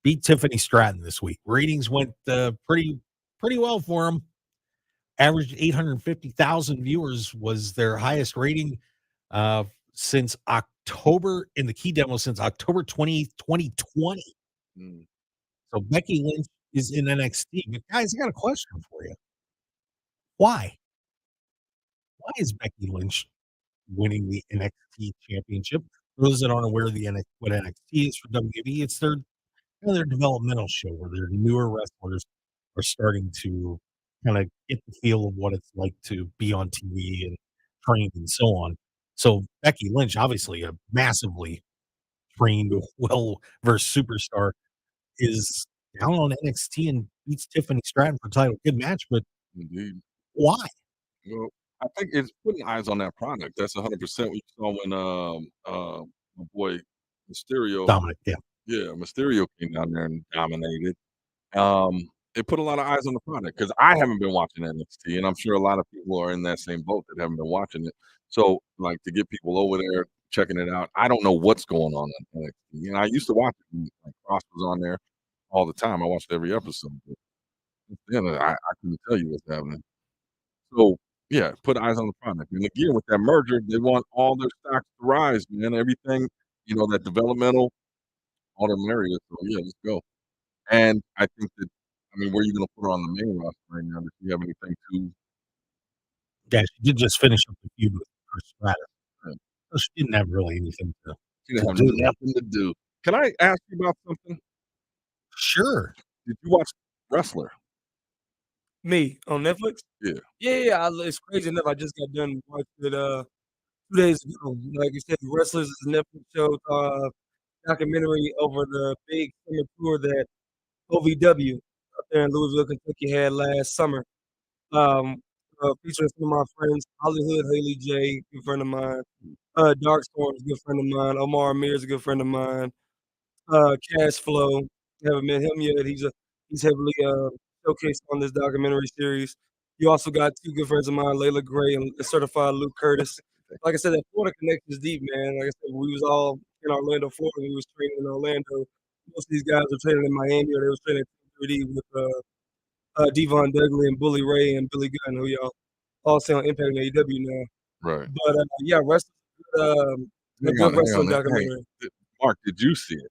Beat Tiffany Stratton this week. Ratings went pretty well for him. Averaged 850,000 viewers was their highest rating since October in the key demo since October 20th, 2020. So Becky Lynch is in NXT. But guys, I got a question for you. Why? Why is Becky Lynch winning the NXT championship? For those that aren't aware of what NXT is for WWE, it's their developmental show where their newer wrestlers are starting to kind of get the feel of what it's like to be on TV and trained and so on. So Becky Lynch, obviously a massively trained, well-versed superstar, is down on NXT and beats Tiffany Stratton for title. Good match, but Indeed. why? Well, I think it's putting eyes on that product. That's 100% what you saw when my boy Mysterio Dominic, yeah. Yeah, Mysterio came down there and dominated. It put a lot of eyes on the product because I haven't been watching NXT, and I'm sure a lot of people are in that same boat that haven't been watching it. So, like, to get people over there checking it out, I don't know what's going on in NXT. You know, I used to watch it when like, Cross was on there all the time. I watched every episode. But then I couldn't tell you what's happening. So, yeah, put eyes on the product. And again, with that merger, they want all their stocks to rise, man. Everything, that developmental, all them areas. So, yeah, let's go. And I think that, where are you going to put her on the main roster right now? Does she have anything to? Yeah, she did just finish up the feud with Chris Stratus. Yeah. So she didn't have really anything to She didn't have do. nothing to do. Can I ask you about something? Sure. Did you watch Wrestler? Me on Netflix? Yeah. Yeah. It's crazy enough. I just got done watching it 2 days ago. Like you said, Wrestlers is a Netflix show, documentary over the big summer tour that OVW up there in Louisville, Kentucky had last summer. Featuring some of my friends, Hollywood Haley J, good friend of mine. Darkstorm is a good friend of mine. Omar Amir is a good friend of mine. Cash Flow, haven't met him yet. He's heavily showcased on this documentary series. You also got two good friends of mine, Layla Gray and certified Luke Curtis. Like I said, that Florida connection is deep, man. Like I said, we was all in Orlando, Florida. We was training in Orlando. Most of these guys were training in Miami, or they was training at 3D with Devon Dudley and Bully Ray and Billy Gunn, who y'all all see on Impact and AEW now. Right. But yeah, wrestling, a good wrestling documentary. Hey, Mark, did you see it?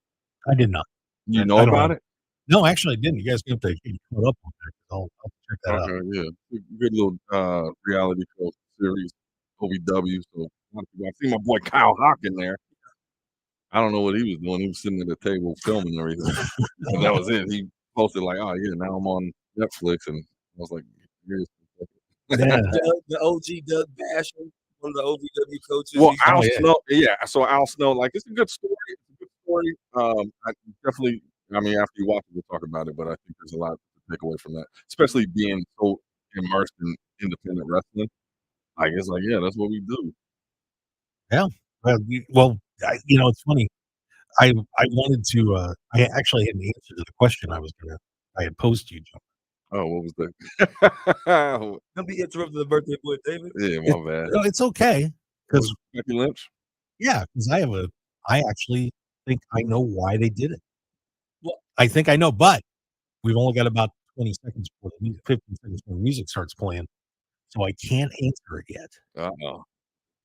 I did not. You know I don't about have- it? No, actually, I didn't. You guys have to get caught up on there. I'll check that out. Okay, yeah. Good little reality show series, OVW. So a lot of people, I see my boy Kyle Hock in there. I don't know what he was doing. He was sitting at the table filming and everything. And that was it. He posted like, "Oh yeah, now I'm on Netflix," and I was like, "Here's The OG Doug Basham, one of the OVW coaches. Well, He's- Al Snow, yeah. So Al Snow, like, it's a good story. It's a good story. I definitely, after you watch it, we'll talk about it. But I think there's a lot to take away from that, especially being so immersed in independent wrestling. Like, it's like, yeah, that's what we do. Yeah. It's funny. I wanted to. I actually had an answer to the question I had posed to you, Joe. Oh, what was that? Don't be interrupting the birthday boy, David. Yeah, my bad. No, it's okay because Becky Lynch. Yeah, because I actually think I know why they did it. Well, I think I know, but we've only got about 20 seconds before the music, 15 seconds before the music starts playing, so I can't answer it yet. Uh-oh.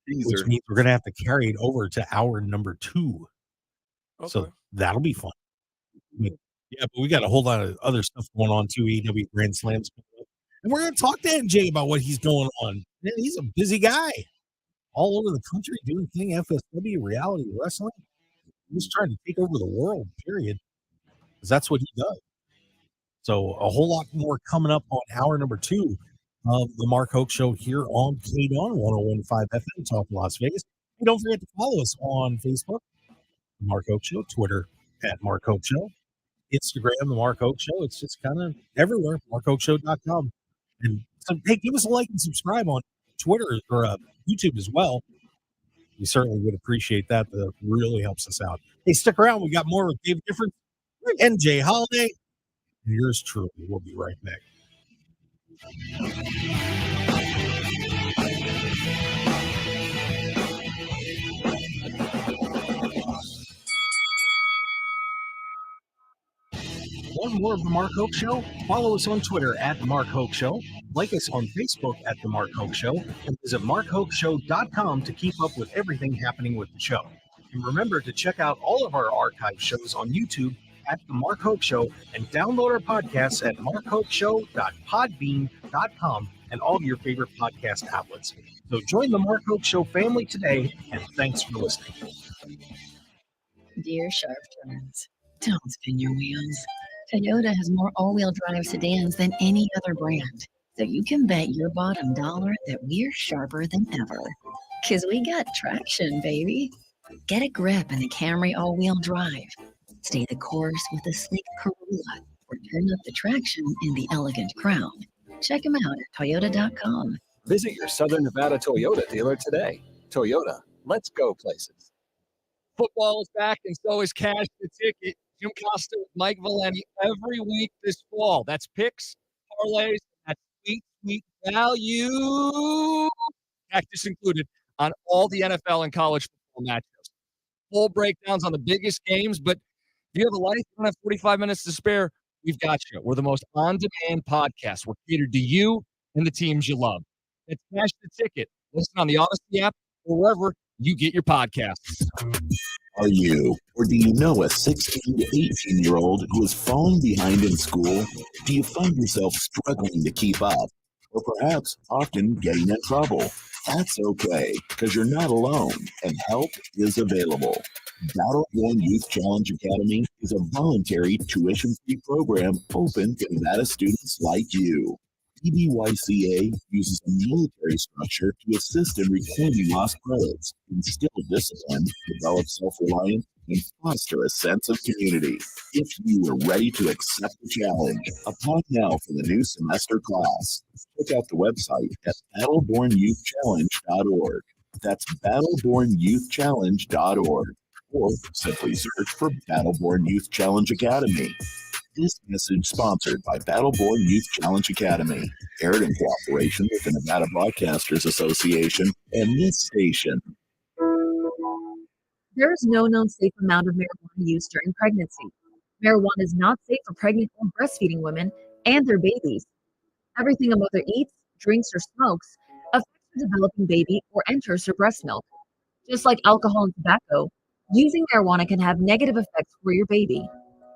Which Teaser. means we're gonna have to carry it over to hour number 2. So Okay. that'll be fun. But we got a whole lot of other stuff going on too. AEW Grand Slams, and we're gonna talk to NJ about what he's going on. Man, he's a busy guy, all over the country doing thing. FSW reality wrestling. He's trying to take over the world. Period. Because that's what he does. So a whole lot more coming up on hour number 2. of the Mark Hoke Show here on KDAWN 101.5 FM, Talk Las Vegas. And don't forget to follow us on Facebook, The Mark Hoke Show, Twitter at Mark Hoke Show, Instagram, The Mark Hoke Show. It's just kind of everywhere, markhokeshow.com. And so, hey, give us a like and subscribe on Twitter or YouTube as well. We certainly would appreciate that. That really helps us out. Hey, stick around. We got more with David Different and Jay Holiday. And yours truly. We'll be right back. Want more of The Mark Hoke Show? Follow us on Twitter at The Mark Hoke Show, like us on Facebook at The Mark Hoke Show, and visit markhokeshow.com to keep up with everything happening with the show. And remember to check out all of our archive shows on YouTube at The Mark Hoke Show and download our podcasts at markhokeshow.podbean.com and all your favorite podcast outlets. So join The Mark Hoke Show family today, and thanks for listening. Dear Sharp Turns, don't spin your wheels. Toyota has more all-wheel drive sedans than any other brand, so you can bet your bottom dollar that we're sharper than ever. 'Cause we got traction, baby. Get a grip in the Camry all-wheel drive. Stay the course with the sleek Corolla, or turn up the traction in the elegant Crown. Check them out at Toyota.com. Visit your Southern Nevada Toyota dealer today. Toyota, let's go places. Football is back, and so is Cash the Ticket. Jim Costa with Mike Valeni every week this fall. That's picks, parlays, that's sweet, sweet value. Cactus included on all the NFL and college football matchups. Full breakdowns on the biggest games, but if you have a life, you don't have 45 minutes to spare, we've got you. We're the most on-demand podcast. We're catered to you and the teams you love. It's Cash the Ticket. Listen on the Odyssey app or wherever you get your podcasts. Are you, or do you know a 16 to 18-year-old who is falling behind in school? Do you find yourself struggling to keep up, or perhaps often getting in trouble? That's okay, because you're not alone, and help is available. Battleborn Youth Challenge Academy is a voluntary tuition-free program open to Nevada students like you. PBYCA uses a military structure to assist in reclaiming lost credits, instill discipline, develop self-reliance, and foster a sense of community. If you are ready to accept the challenge, apply now for the new semester class. Check out the website at battlebornyouthchallenge.org. That's battlebornyouthchallenge.org. Or simply search for Battleborn Youth Challenge Academy. This message sponsored by Battleborn Youth Challenge Academy, aired in cooperation with the Nevada Broadcasters Association and this station. There is no known safe amount of marijuana use during pregnancy. Marijuana is not safe for pregnant or breastfeeding women and their babies. Everything a mother eats, drinks, or smokes affects the developing baby or enters her breast milk. Just like alcohol and tobacco, using marijuana can have negative effects for your baby.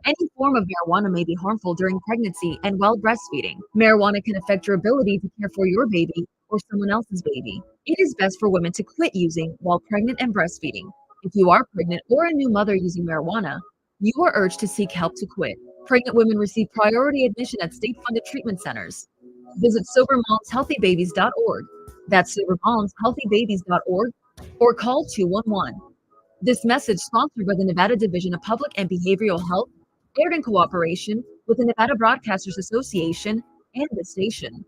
Any form of marijuana may be harmful during pregnancy and while breastfeeding. Marijuana can affect your ability to care for your baby or someone else's baby. It is best for women to quit using while pregnant and breastfeeding. If you are pregnant or a new mother using marijuana, you are urged to seek help to quit. Pregnant women receive priority admission at state-funded treatment centers. Visit SoberMomsHealthyBabies.org. That's SoberMomsHealthyBabies.org or call 211. This message sponsored by the Nevada Division of Public and Behavioral Health, aired in cooperation with the Nevada Broadcasters Association and the station.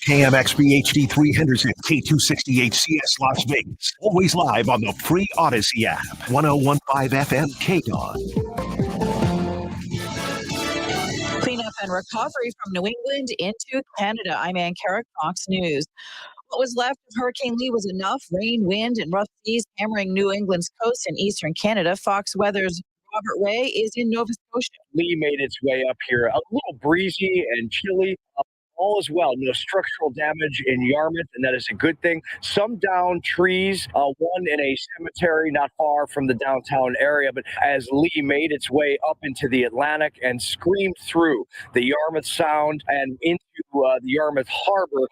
KMXB HD3 Henderson, K268CS Las Vegas. Always live on the free Odyssey app. 101.5 FM KDAWN. Cleanup and recovery from New England into Canada. I'm Ann Carrick, Fox News. What was left of Hurricane Lee was enough rain, wind, and rough seas hammering New England's coast in eastern Canada. Fox Weather's Robert Ray is in Nova Scotia. Lee made its way up here a little breezy and chilly. all is well. No structural damage in Yarmouth, and that is a good thing. Some downed trees, one in a cemetery not far from the downtown area, but as Lee made its way up into the Atlantic and screamed through the Yarmouth Sound and into the Yarmouth Harbor,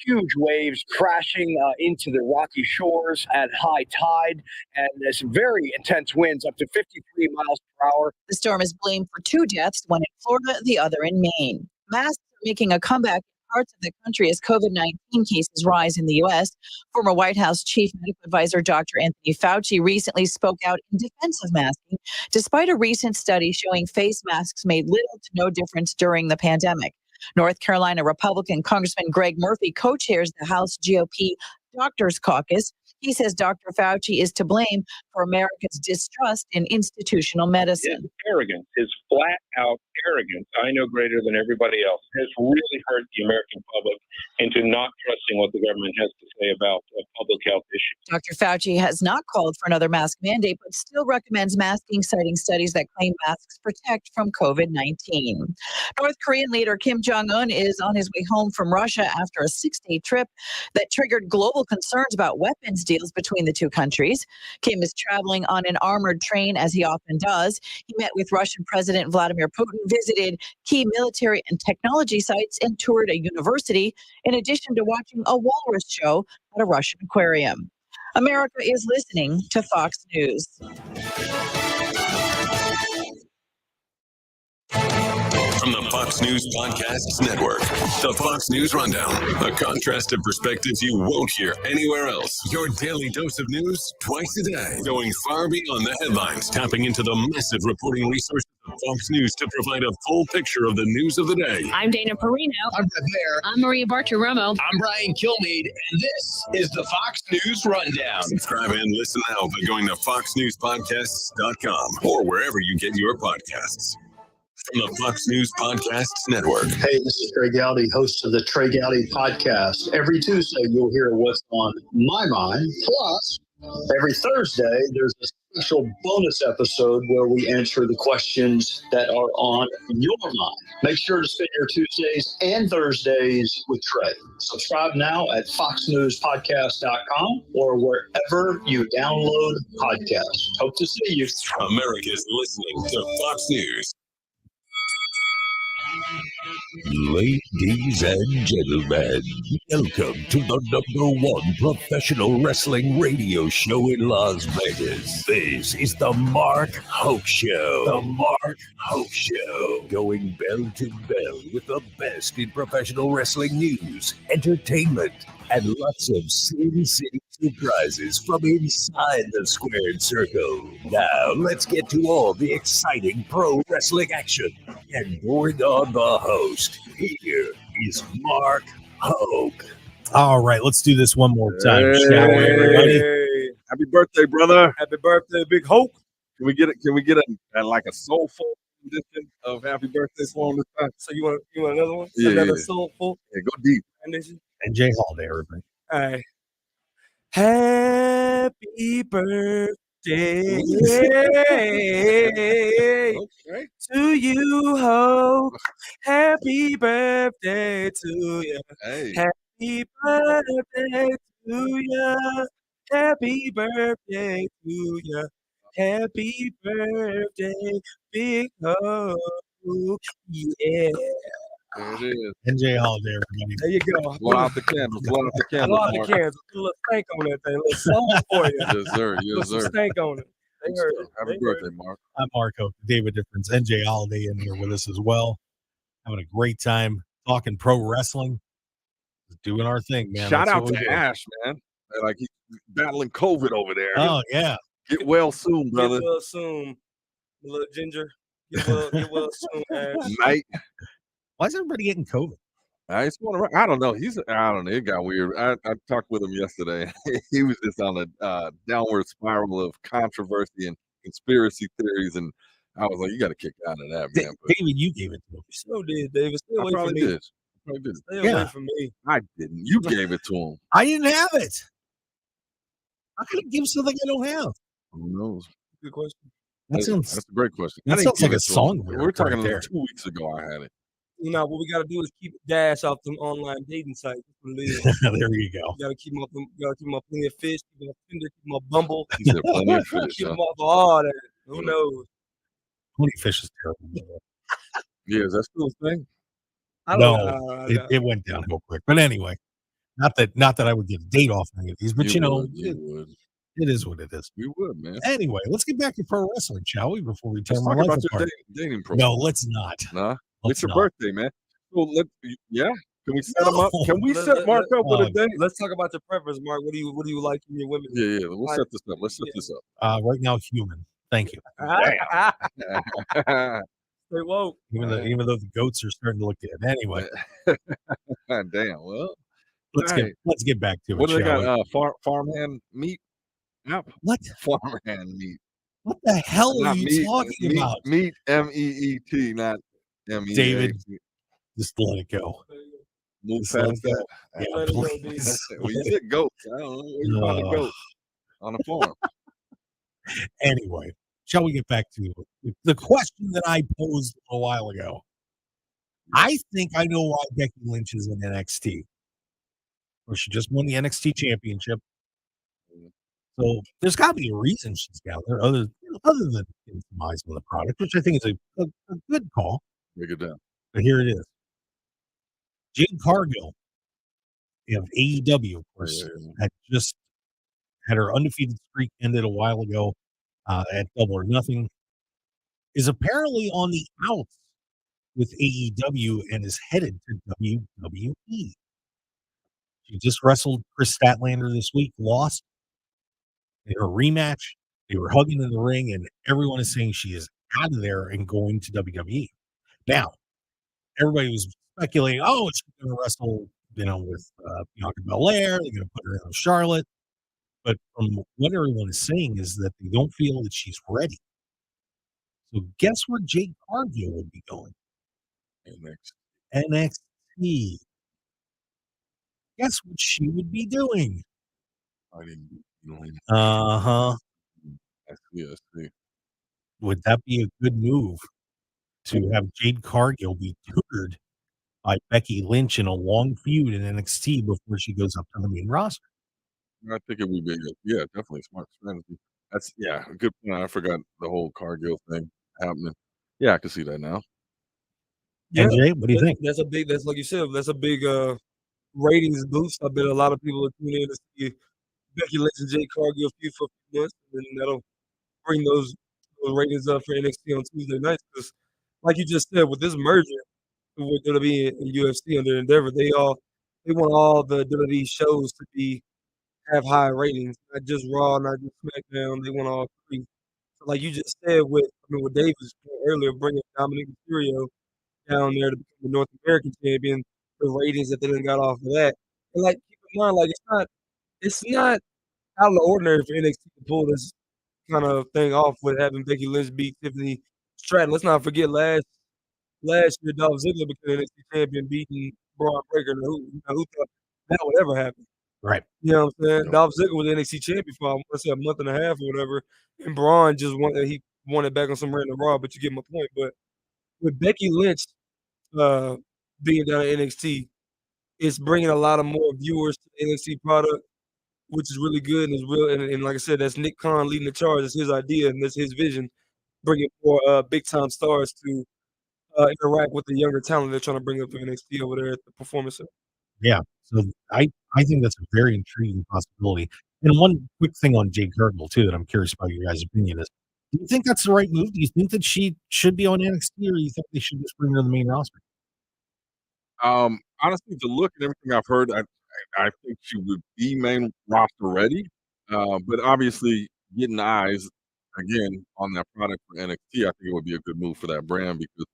huge waves crashing into the rocky shores at high tide, and there's very intense winds up to 53 miles per hour. The storm is blamed for 2 deaths, one in Florida, the other in Maine. Masks are making a comeback in parts of the country as COVID-19 cases rise in the U.S. Former White House Chief Medical Advisor Dr. Anthony Fauci recently spoke out in defense of masking, despite a recent study showing face masks made little to no difference during the pandemic. North Carolina Republican Congressman Greg Murphy co-chairs the House GOP Doctors Caucus. He says Dr. Fauci is to blame for America's distrust in institutional medicine. His arrogance, his flat-out arrogance, I know greater than everybody else, has really hurt the American public into not trusting what the government has to say about public health issues. Dr. Fauci has not called for another mask mandate, but still recommends masking, citing studies that claim masks protect from COVID-19. North Korean leader Kim Jong-un is on his way home from Russia after a 6-day trip that triggered global concerns about weapons deals between the two countries. Kim is traveling on an armored train, as he often does. He met with Russian President Vladimir Putin, visited key military and technology sites, and toured a university, in addition to watching a walrus show at a Russian aquarium. America is listening to Fox News. From the Fox News Podcasts Network, the Fox News Rundown, a contrast of perspectives you won't hear anywhere else. Your daily dose of news twice a day, going far beyond the headlines, tapping into the massive reporting resources of Fox News to provide a full picture of the news of the day. I'm Dana Perino. I'm Brett Baer. I'm Maria Bartiromo. I'm Brian Kilmeade, and this is the Fox News Rundown. Subscribe and listen now by going to foxnewspodcasts.com or wherever you get your podcasts. From the Fox News Podcasts Network. Hey, this is Trey Gowdy, host of the Trey Gowdy Podcast. Every Tuesday, you'll hear what's on my mind. Plus, every Thursday, there's a special bonus episode where we answer the questions that are on your mind. Make sure to spend your Tuesdays and Thursdays with Trey. Subscribe now at foxnewspodcast.com or wherever you download podcasts. Hope to see you. America's listening to Fox News. Ladies and gentlemen, welcome to the #1 professional wrestling radio show in Las Vegas. This is the Mark Hoke Show. The Mark Hoke Show. Going bell to bell with the best in professional wrestling news, entertainment, and lots of Sin City surprises from inside the squared circle. Now, let's get to all the exciting pro wrestling action and bring on the host. Here is Mark Hoke. All right, let's do this one more time, shall we, everybody? Happy birthday, brother! Happy birthday, Big Hoke. Can we get it? Can we get a like a soulful edition of Happy Birthday for him this time? So you want another one? Yeah, Another yeah. soulful? Yeah, go deep. rendition? And Jay Holiday, everybody. All right. Happy birthday to you, Hope. Happy birthday to you. Hey. Happy birthday to you. Happy birthday to you. Happy birthday, Big Hope. Yeah. There it is. And Jay Holiday, everybody. There you go. Blow out the candles. Blow out the Blow candles. out the Mark. candles. Put a little stank on that thing. A little song for you. Yes, sir. Yes, Put some sir. stank on it. They Good heard stuff. it. Happy They heard birthday, Mark. I'm Mark Hoke, David Difference, and Jay Holiday in here with us as well. Having a great time talking pro wrestling. Doing our thing, man. Shout That's out what we to do. Ash, man. Like he's battling COVID over there. Oh, yeah. Get well soon, brother. Get well soon, little ginger. Get well soon, Ash. Night. Why is everybody getting COVID? I don't know. I don't know. It got weird. I talked with him yesterday. He was just on a downward spiral of controversy and conspiracy theories, and I was like, "You got to kick out of that, man." But David, you gave it to him. You still did, David. Stay I away from probably me. did. Probably did. Stay away from me. I didn't. You gave it to him. I didn't have it. How can I give something I don't have? Who knows? Good question. That sounds, That's a great question. that I didn't sounds like give a it to him. song We lyric were talking right there. 2 weeks ago. I had it. What we gotta do is keep Dash off them online dating sites. There you go. You gotta keep him off them. You gotta keep him off Plenty of Fish, keep him off Tinder, keep him off Bumble. He said Plenty of Fish. Keep Huh? him off of all that. Who knows? Plenty of Fish is terrible. Yeah, is that still a thing? I don't No, know. it went downhill quick. But anyway, not that I would get a date off any of these, but You would. it is what it is. You would, man. Anyway, let's get back to pro wrestling, shall we? Before we turn Let's my talk life about your apart. dating profile. No, let's not. Nah, Let's it's your not. birthday, man. So yeah. Can we set him up? Can we set Mark up with a date? Let's talk about your preference, Mark. What do you like in your women? Yeah. We'll set this up. Let's set this up. Right now, human. Thank you. Stay woke. Even though the goats are starting to look good. Anyway, Damn. Well, let's get back to it. What do they shall got? we? Farmhand meat. Yep. What? Farmhand meat. What the hell are Not you meat, talking about? Meat, MEET, not MEA. David, just let it go. Move Just let past it go. that. Yeah, Let it go, please. Well, you said goats. I don't know where you found a goat on a farm. Anyway, shall we get back to the question that I posed a while ago? I think I know why Becky Lynch is in NXT. Well, she just won the NXT championship. So there's got to be a reason she's down there, other than optimizing the product, which I think is a good call. Break it down. But here it is. Jade Cargill of AEW, of course, had just had her undefeated streak ended a while ago at Double or Nothing, is apparently on the outs with AEW and is headed to WWE. She just wrestled Chris Statlander this week, lost in her rematch. They were hugging in the ring, and everyone is saying she is out of there and going to WWE. Now, everybody was speculating, oh, she's going to wrestle, with Bianca Belair. They're going to put her in with Charlotte. But from what everyone is saying is that they don't feel that she's ready. So guess where Jade Cargill would be going? NXT. Guess what she would be doing? Uh-huh. I see. Would that be a good move to have Jade Cargill be tutored by Becky Lynch in a long feud in NXT before she goes up to the main roster? I think it would be definitely a smart strategy. That's a good point. I forgot the whole Cargill thing happening. Yeah, I can see that now. Yeah, NJ, what do you think? That's like you said, that's a big ratings boost. I bet a lot of people will tune in to see Becky Lynch and Jade Cargill feud for a few months, and then that'll bring those ratings up for NXT on Tuesday nights. Because, like you just said, with this merger with WWE and UFC under Endeavor, they want all the WWE shows to have high ratings, not just Raw, not just SmackDown. They want all three. So like you just said with David's point earlier, bringing Dominic Mysterio down there to become the North American champion, the ratings that they done got off of that. And like keep in mind, like it's not out of the ordinary for NXT to pull this kind of thing off with having Becky Lynch beat Tiffany Stratton. Let's not forget last year Dolph Ziggler became NXT champion beating Braun Breaker. Who thought that would ever happen? Right. You know what I'm saying? Dolph Ziggler was NXT champion for a month and a half or whatever, and Braun just won it back on some random Raw. But you get my point. But with Becky Lynch being down at NXT, it's bringing a lot of more viewers to the NXT product, which is really good and is real. And like I said, that's Nick Khan leading the charge. It's his idea and that's his vision, bringing more big time stars to interact with the younger talent they're trying to bring up to NXT over there at the Performance Center. Yeah. So I think that's a very intriguing possibility. And one quick thing on Jade Cargill too that I'm curious about your guys' opinion is: do you think that's the right move? Do you think that she should be on NXT, or do you think they should just bring her to the main roster? Honestly, the look and everything I've heard, I think she would be main roster ready. But obviously, getting eyes again on that product for NXT, I think it would be a good move for that brand because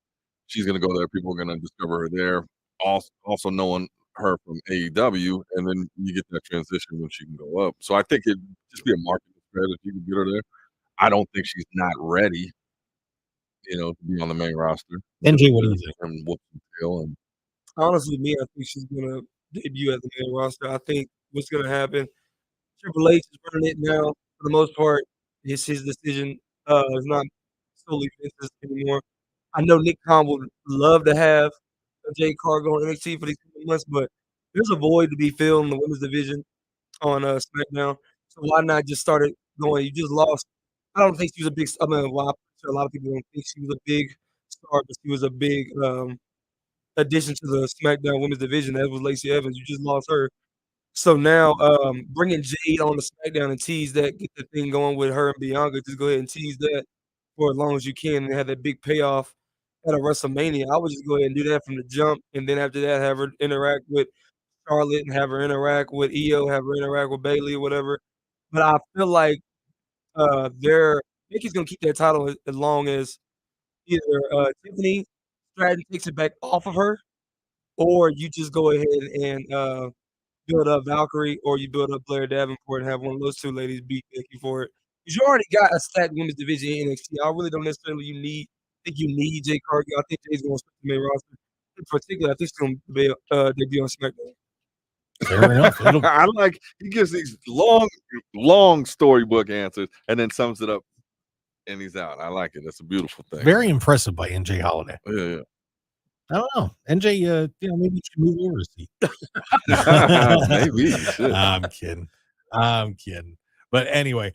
she's going to go there. People are going to discover her there. Also knowing her from AEW, and then you get that transition when she can go up. So I think it'd just be a marketing strategy to get her there. I don't think she's not ready, to be on the main roster. NJ, what do you think? And what's the deal? And honestly, me, I think she's gonna debut at the main roster. I think what's gonna happen, Triple H is running it now for the most part. It's his decision. It's not solely Vince's anymore. I know Nick Khan would love to have Jade Cargill on NXT for these couple months, but there's a void to be filled in the women's division on SmackDown. So why not just start it going? You just lost. I don't think she was a big. I mean, well, I'm sure a lot of people don't think she was a big star, but she was a big addition to the SmackDown women's division. That was Lacey Evans. You just lost her. So now, bringing Jade on the SmackDown and tease that, get the thing going with her and Bianca. Just go ahead and tease that for as long as you can, and have that big payoff at a WrestleMania. I would just go ahead and do that from the jump, and then after that, have her interact with Charlotte and have her interact with Io, have her interact with Bayley or whatever. But I feel like Nikki's gonna keep that title as long as either Tiffany Stratton takes it back off of her, or you just go ahead and build up Valkyrie, or you build up Blair Davenport and have one of those two ladies beat Becky for it. Because you already got a stacked women's division in NXT. I really don't necessarily think you need Jade Cargill. I think Jade's going to switch the main roster. In particular, I think she's going to debut on SmackDown. Fair enough. I like he gives these long storybook answers and then sums it up, and he's out. I like it. That's a beautiful thing. Very impressive by NJ Holiday. Yeah. I don't know. NJ, maybe you should move over a seat. Maybe you should. I'm kidding. But anyway,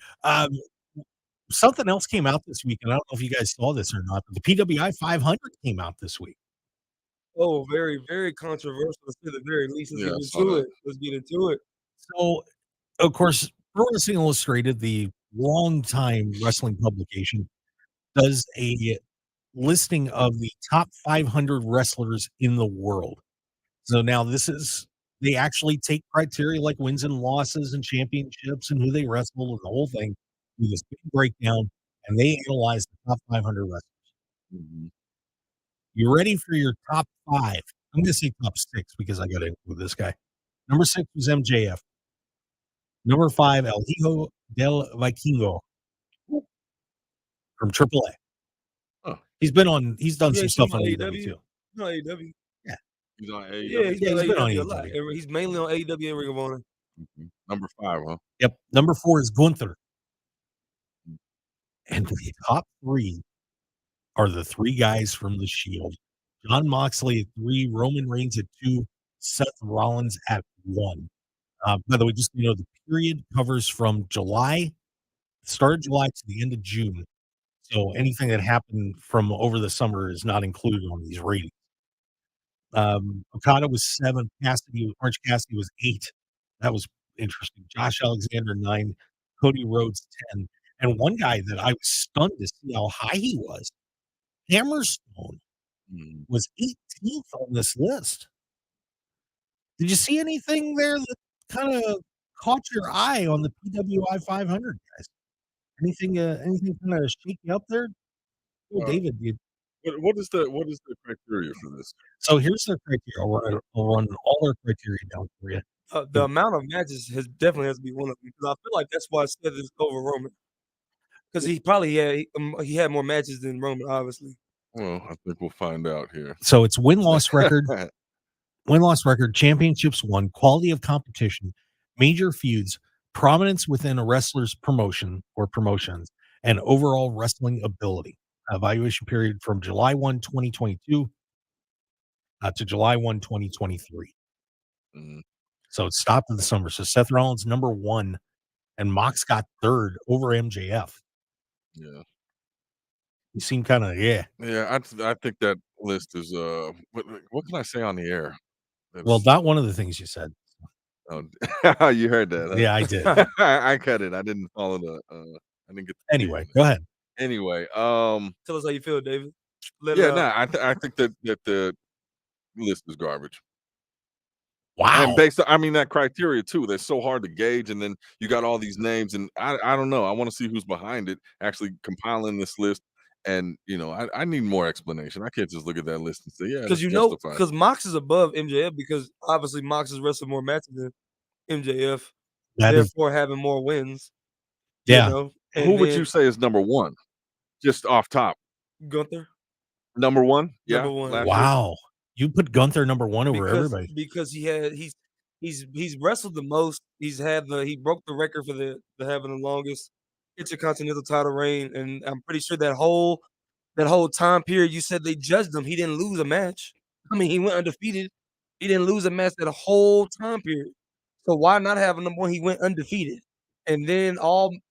something else came out this week, and I don't know if you guys saw this or not, but the PWI 500 came out this week. Oh, very, very controversial to say the very least. Let's get into it. So, of course, Pro Wrestling Illustrated, the longtime wrestling publication, does a listing of the top 500 wrestlers in the world. So now they actually take criteria like wins and losses and championships and who they wrestled and the whole thing, do this big breakdown, and they analyze the top 500 wrestlers. Mm-hmm. You ready for your top 5? I'm going to say top 6 because I got to include this guy. Number 6 was MJF. Number 5, El Hijo del Vikingo from AAA. Oh. He's done some stuff on AEW too. No, AEW. Yeah. He's on AEW. Yeah, he's been on AEW a lot. AEW. He's mainly on AEW and Ring of Honor. Mm-hmm. Number 5, huh? Yep. Number 4 is Gunther. And the top 3 are the 3 guys from the Shield. John Moxley at 3, Roman Reigns at 2, Seth Rollins at 1. By the way, just the period covers from start of July to the end of June. So anything that happened from over the summer is not included on these ratings. Okada was 7, Orange Cassidy was 8. That was interesting. Josh Alexander 9, Cody Rhodes 10, and one guy that I was stunned to see how high he was, Hammerstone, was 18th on this list. Did you see anything there that kind of caught your eye on the PWI 500 guys? Anything kind of shake you up there? Oh, David, what is the criteria for this? So here's the criteria. I'll run all our criteria down for you. The amount of matches definitely has to be one of them, because I feel like that's why I said it's over Roman, because he probably had more matches than Roman, obviously. Well, I think we'll find out here. So it's win-loss record, championships won, quality of competition, major feuds, prominence within a wrestler's promotion or promotions, and overall wrestling ability. Evaluation period from July 1, 2022 to July 1, 2023. Mm-hmm. So it stopped in the summer. So Seth Rollins number 1, and Mox got 3rd over MJF. Yeah. You seem kind of Yeah, I think that list is what can I say on the air? Well, not one of the things you said. Oh, you heard that? Huh? Yeah, I did. I cut it. I didn't follow I didn't get. Anyway, go ahead. Anyway, tell us how you feel, David. I think that the list is garbage. Wow. And based on, that criteria too, they're so hard to gauge, and then you got all these names, and I don't know. I want to see who's behind it, actually compiling this list. And I need more explanation. I can't just look at that list and say, yeah, because Mox is above MJF, because obviously Mox has wrestled more matches than MJF, therefore having more wins. Yeah. Who would you say is number 1? Just off top. Gunther. Number 1? Yeah. Number 1. Wow. You put Gunther number 1 over everybody. Because he's wrestled the most. He broke the record for the having the longest Intercontinental title reign, and I'm pretty sure that whole time period you said they judged him, he didn't lose a match. I mean, he went undefeated. He didn't lose a match that whole time period. So why not have him when he went undefeated? And then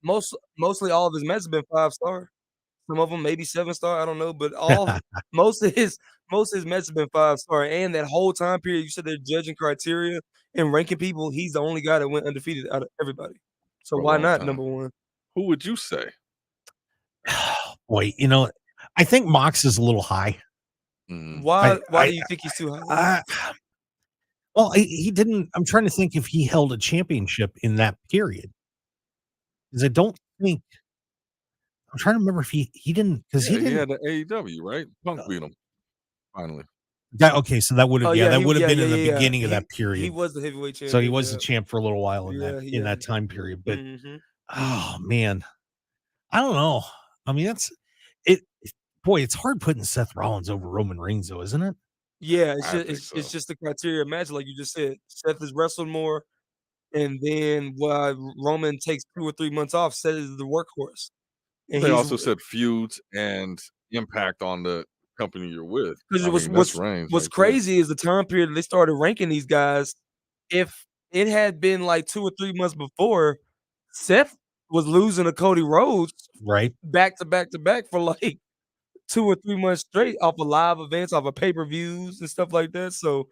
mostly all of his matches have been 5-star. Some of them maybe 7-star. I don't know, but most of his matches have been 5-star. And that whole time period, you said they're judging criteria and ranking people. He's the only guy that went undefeated out of everybody. So For a why long not time. number one? Who would you say? Boy, I think Mox is a little high. Why do you think he's too high? Well, he didn't. I'm trying to think if he held a championship in that period. Because I don't think. I'm trying to remember if he didn't. Because Yeah, he he didn't. had the AEW, right? Punk beat him finally. Okay, so that would have that would have been in the beginning of that period. He was the heavyweight champion. So he was the champ for a little while in Yeah, that time period. But Mhm. oh man, I don't know. I mean, that's it. Boy, it's hard putting Seth Rollins over Roman Reigns, though, isn't it? Yeah, I it's just the criteria match, like you just said. Seth has wrestled more, and then while Roman takes 2 or 3 months off, Seth is the workhorse. And They he's also said feuds and impact on the company you're with. because I mean, that's Reigns what's right there. crazy is the time period they started ranking these guys. If it had been like 2 or 3 months before, Seth was losing to Cody Rhodes Right. back to back to back for like 2 or 3 months straight off of live events, off of pay-per-views and stuff like that. So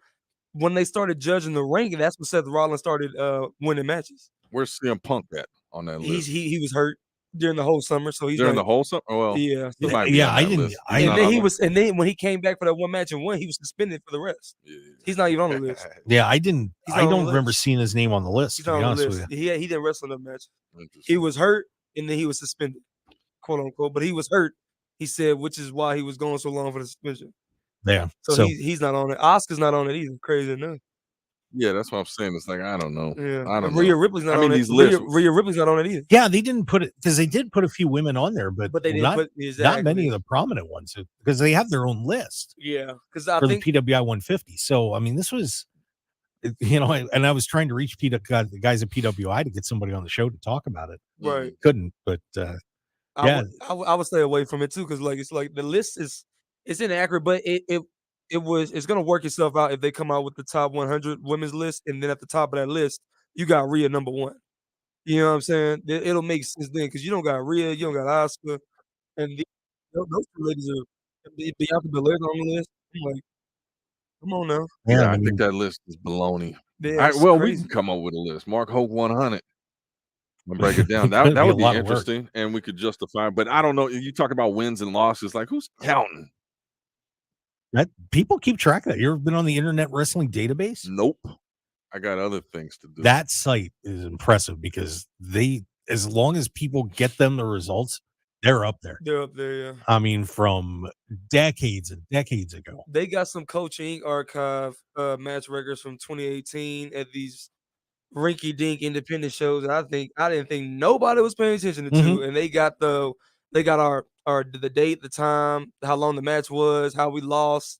when they started judging the ranking, that's when Seth Rollins started winning matches. Where's CM Punk at on that list? He was hurt during the whole summer, so he's During not, the whole summer? Well, yeah. he So, might be on that list. He's and not then on he there. was, and then when he came back for that one match and won, he was suspended for the rest. He's not even on the list. Yeah, I didn't. He's I not on don't the remember list. seeing his name on the list. He's To not be on honest the with list. you. He didn't wrestle in that match. He was hurt and then he was suspended, quote unquote. But he was hurt. He said, which is why he was going so long for the suspension. Yeah. So he's not on it. Oscar's not on it either. Crazy enough. Yeah, that's what I'm saying. It's like, I don't know. Yeah. I don't Rhea know. Ripley's not I mean, on it. these lists. Rhea Ripley's not on it either. Yeah, they didn't put it because they did put a few women on there, but But they didn't not, put not many of the prominent ones because they have their own list Yeah, because I for think the PWI 150. So I mean, this was, and I was trying to reach the guys at PWI to get somebody on the show to talk about it. Right. Couldn't, but yeah, I would stay away from it too because like it's like the list it's inaccurate, but it's gonna work itself out if they come out with the top 100 women's list, and then at the top of that list you got Rhea number 1. You know what I'm saying? It'll make sense then because you don't got Rhea, you don't got Asuka, and those 2 ladies are Bianca Belair's on the list. I'm like, come on now. Yeah, I I mean, think that list is baloney. Yeah, it's We crazy. can come up with a list. Mark Hoke 100. And break it down. That'd That be a would be lot of work. interesting, and we could justify. But I don't know. You talk about wins and losses. Like, who's counting? that people keep track of that. You ever been on the Internet Wrestling Database? Nope. I got other things to do. That site is impressive because as long as people get them the results, they're up there. They're up there, yeah. I mean, from decades and decades ago. They got some Coaching Archive match records from 2018 at these rinky-dink independent shows. And I didn't think nobody was paying attention to, Mhm. and they got our the date, the time, how long the match was, how we lost,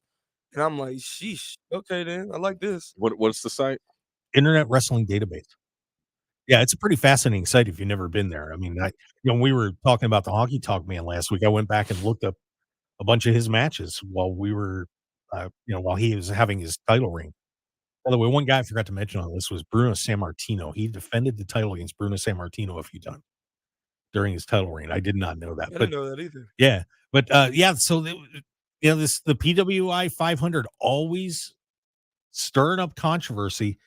and I'm like, sheesh. Okay, then I like this. What's the site? Internet Wrestling Database. Yeah, it's a pretty fascinating site if you've never been there. I mean, we were talking about the Hockey Talk Man last week. I went back and looked up a bunch of his matches while we were, while he was having his title reign. By the way, one guy I forgot to mention on this was Bruno Sammartino. He defended the title against Bruno Sammartino a few times during his title reign. I did not know that. I didn't know that either. Yeah, but so the PWI 500 always stirring up controversy,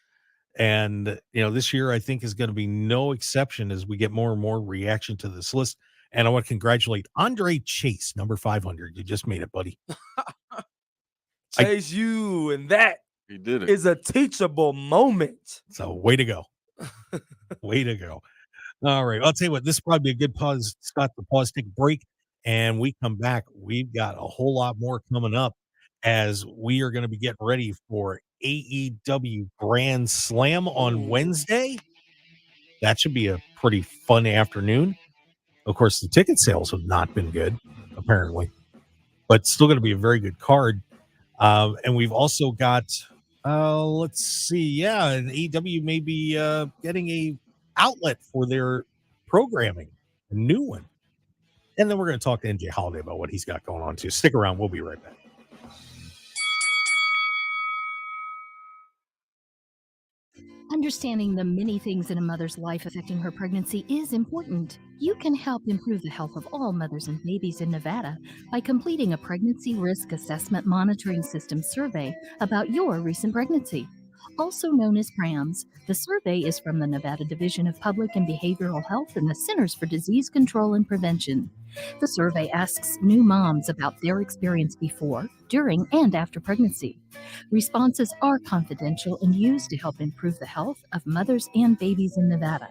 and this year I think is going to be no exception as we get more and more reaction to this list. And I want to congratulate Andre Chase, number 500. You just made it, buddy. Chase you, and that He did it. is a teachable moment. So way to go, way to go. All right, I'll tell you what. This is probably a good pause, Scott. The pause, take a break, and we come back. We've got a whole lot more coming up as we are going to be getting ready for AEW Grand Slam on Wednesday. That should be a pretty fun afternoon. Of course, the ticket sales have not been good, apparently, but still going to be a very good card. And we've also got, let's see, and AEW may be getting a outlet for their programming, a new one. And then we're going to talk to NJ Holiday about what he's got going on too. Stick around. We'll be right back. Understanding the many things in a mother's life affecting her pregnancy is important. You can help improve the health of all mothers and babies in Nevada by completing a Pregnancy Risk Assessment Monitoring System survey about your recent pregnancy. Also known as PRAMS, the survey is from the Nevada Division of Public and Behavioral Health and the Centers for Disease Control and Prevention. The survey asks new moms about their experience before, during, and after pregnancy. Responses are confidential and used to help improve the health of mothers and babies in Nevada.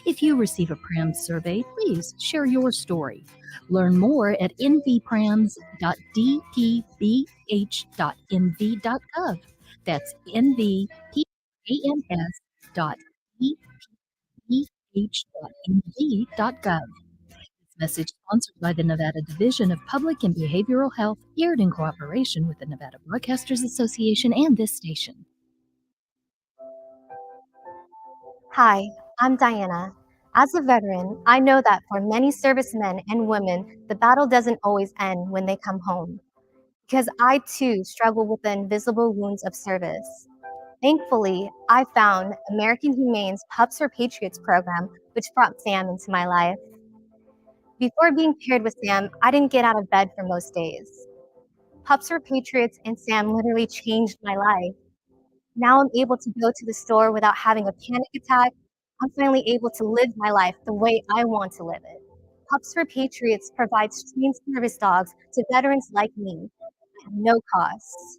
If you receive a PRAMS survey, please share your story. Learn more at nvprams.dpbh.nv.gov. That's nvprams.dpbh.nv.gov. This message sponsored by the Nevada Division of Public and Behavioral Health, aired in cooperation with the Nevada Broadcasters Association and this station. Hi, I'm Diana. As a veteran, I know that for many servicemen and women, the battle doesn't always end when they come home. Because I too struggle with the invisible wounds of service. Thankfully, I found American Humane's Pups for Patriots program, which brought Sam into my life. Before being paired with Sam, I didn't get out of bed for most days. Pups for Patriots and Sam literally changed my life. Now I'm able to go to the store without having a panic attack. I'm finally able to live my life the way I want to live it. Pups for Patriots provides trained service dogs to veterans like me at no cost.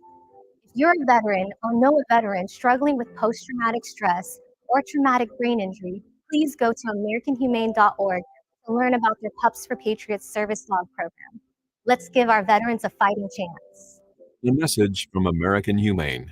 If you're a veteran or know a veteran struggling with post-traumatic stress or traumatic brain injury, please go to AmericanHumane.org to learn about their Pups for Patriots service dog program. Let's give our veterans a fighting chance. A message from American Humane.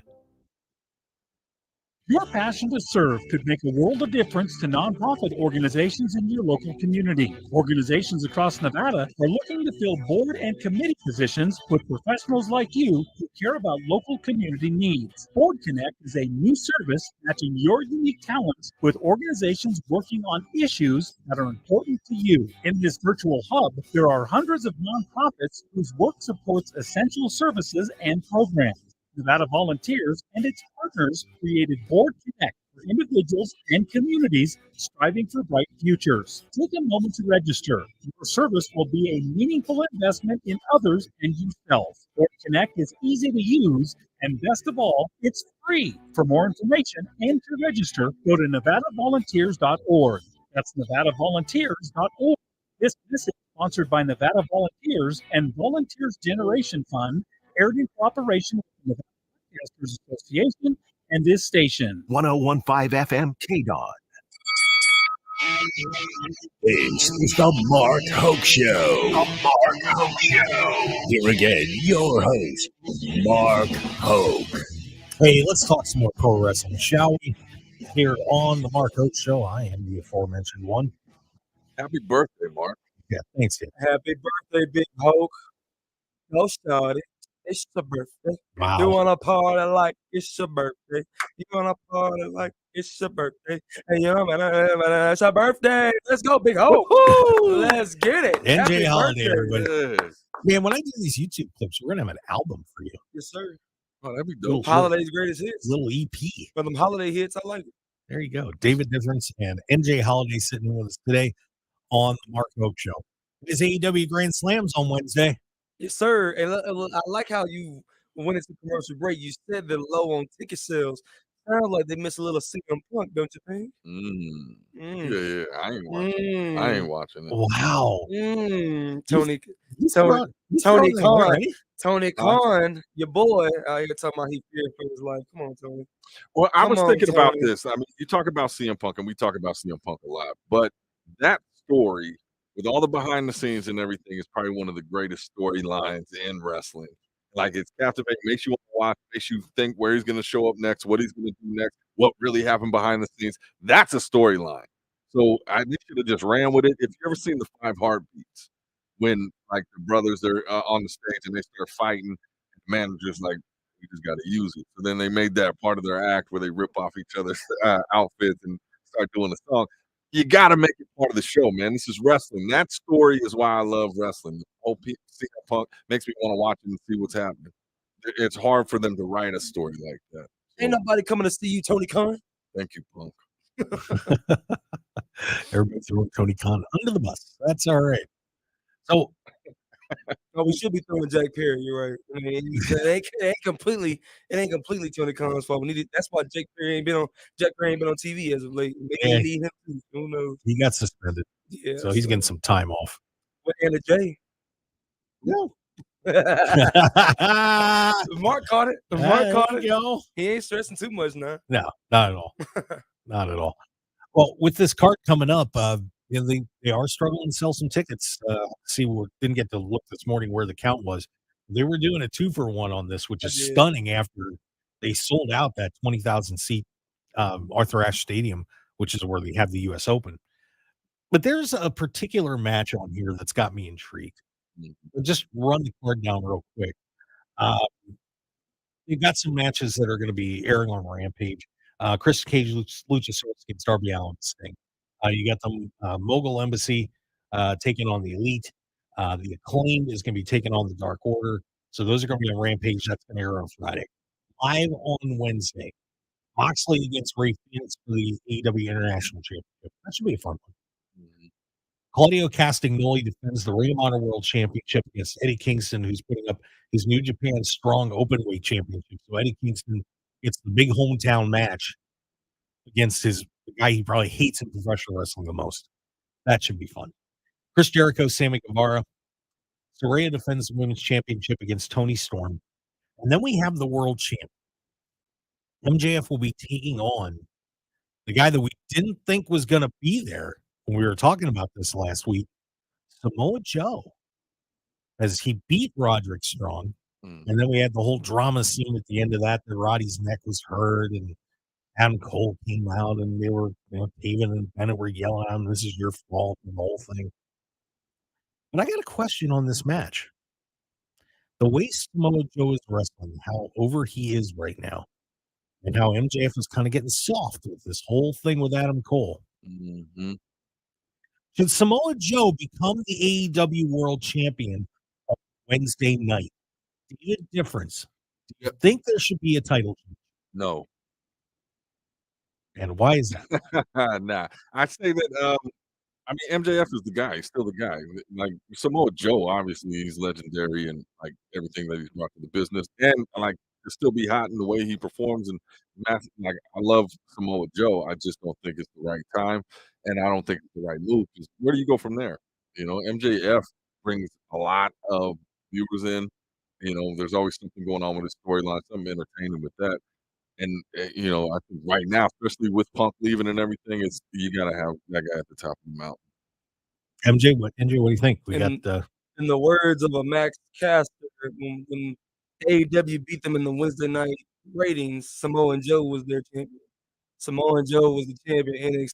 Your passion to serve could make a world of difference to nonprofit organizations in your local community. Organizations across Nevada are looking to fill board and committee positions with professionals like you who care about local community needs. Board Connect is a new service matching your unique talents with organizations working on issues that are important to you. In this virtual hub, there are hundreds of nonprofits whose work supports essential services and programs. Nevada Volunteers and its partners created Board Connect for individuals and communities striving for bright futures. Take a moment to register. Your service will be a meaningful investment in others and yourself. Board Connect is easy to use, and best of all, it's free. For more information and to register, go to nevadavolunteers.org. That's nevadavolunteers.org. This message is sponsored by Nevada Volunteers and Volunteers Generation Fund, aired in cooperation with the Nevada Broadcasters Association and this station. 1015 FM KDAWN. This is the Mark Hoke Show. The Mark Hoke Show. Here again, your host, Mark Hoke. Hey, let's talk some more pro wrestling, shall we? Here on the Mark Hoke Show, I am the aforementioned one. Happy birthday, Mark. Yeah, thanks. Kid. Happy birthday, Big Hoke. Go start it. It's your birthday. Wow. You want to party like it's your birthday. You want to party like it's your birthday. And it's your birthday. Let's go, Big Hoke. Let's get it. NJ Happy Holiday, birthday. everybody. Man, when I do these YouTube clips, we're going to have an album for you. Yes, sir. Oh, that'd be dope. Holiday's greatest hits. Little EP. For them holiday hits, I like it. There you go. David Difference and NJ Holiday sitting in with us today on the Mark Hoke Show. It is AEW Grand Slams on Wednesday. Yes, sir. And I like how you went into commercial break. You said they're low on ticket sales. Sounds like they miss a little CM Punk, don't you think? Yeah, I ain't watching. I ain't watching it. Wow. Tony Khan, your boy out here talking about he feared for his life. Come on, Tony. Well, I was thinking about Tony. this. I mean, you talk about CM Punk, and we talk about CM Punk a lot, but that story, with all the behind the scenes and everything, is probably one of the greatest storylines in wrestling. Like, it's captivating, makes you want to watch, makes you think where he's going to show up next, what he's going to do next, what really happened behind the scenes. That's a storyline. So they should have just ran with it. If you ever seen the 5 Heartbeats, when like the brothers are on the stage and they start fighting, and the manager's like, we just got to use it. So then they made that part of their act where they rip off each other's outfits and start doing a song. You got to make it part of the show, man. This is wrestling. That story is why I love wrestling. The whole CM Punk makes me want to watch it and see what's happening. It's hard for them to write a story like that. Ain't nobody coming to see you, Tony Khan. Thank you, Punk. Everybody throwing Tony Khan under the bus. That's all right. So No, we should be throwing Jack Perry. You're right. I mean, it ain't completely Tony Khan's fault. That's why Jack Perry ain't been on TV as of late. Maybe Yeah. he need him too. Who knows? he got suspended. Yeah. So he's getting some time off. With Anna J. No. Mark caught it. There you go. He ain't stressing too much now. No, not at all. Not at all. Well, with this card coming up, they are struggling to sell some tickets. We didn't get to look this morning where the count was. They were doing a 2-for-1 on this, which is stunning after they sold out that 20,000 seat Arthur Ashe Stadium, which is where they have the U.S. Open. But there's a particular match on here that's got me intrigued. I'll just run the card down real quick. You've got some matches that are going to be airing on Rampage. Chris Cage, Luchasaurus against Darby Allin, Sting. You got the Mogul Embassy taking on the Elite. The Acclaimed is going to be taking on the Dark Order. So those are going to be on Rampage. That's going to air on Friday. Live on Wednesday, Moxley against Ray Phoenix for the AEW International Championship. That should be a fun one. Claudio Castagnoli defends the Ring of Honor World Championship against Eddie Kingston, who's putting up his New Japan Strong Openweight Championship. So Eddie Kingston gets the big hometown match against the guy he probably hates in professional wrestling the most. That should be fun. Chris Jericho, Sammy Guevara. Saraya defends the Women's Championship against Toni Storm. And then we have the World Champ. MJF will be taking on the guy that we didn't think was going to be there when we were talking about this last week, Samoa Joe, as he beat Roderick Strong. And then we had the whole drama scene at the end of that Roddy's neck was hurt and Adam Cole came out and they were, Taven and Bennett were yelling at him, this is your fault and the whole thing. But I got a question on this match. The way Samoa Joe is wrestling, how over he is right now, and how MJF is kind of getting soft with this whole thing with Adam Cole. Mm-hmm. Should Samoa Joe become the AEW World Champion on Wednesday night? See a difference? Do you think there should be a title change? No. And why is that? Nah. I say that MJF is the guy. He's still the guy. Like Samoa Joe, obviously he's legendary and like everything that he's brought to the business. And like to still be hot in the way he performs and like I love Samoa Joe. I just don't think it's the right time. And I don't think it's the right move. Because where do you go from there? MJF brings a lot of viewers in. There's always something going on with his storyline, something entertaining with that. And I think right now, especially with Punk leaving and everything, you gotta have that guy at the top of the mountain. MJ, what do you think? In the words of a Max Caster, when AEW beat them in the Wednesday night ratings, Samoa Joe was their champion. Samoa Joe was the champion. NXT,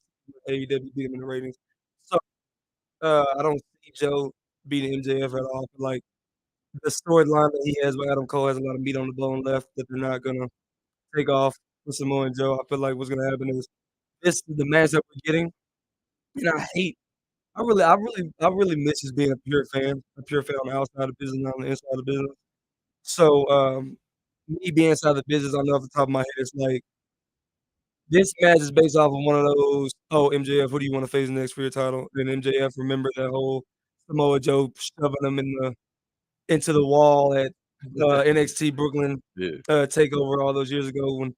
AEW beat him in the ratings. So I don't see Joe beating MJF at all. Like the storyline that he has with Adam Cole has a lot of meat on the bone left that they're not gonna take off with Samoa Joe. I feel like what's gonna happen is this is the match that we're getting, and I really miss just being a pure fan on the outside of business, not on the inside of business. So me being inside the business, I know off the top of my head, it's like this match is based off of one of those, MJF, who do you want to face next for your title? And MJF, remember that whole Samoa Joe shoving him into the wall at NXT Brooklyn takeover all those years ago when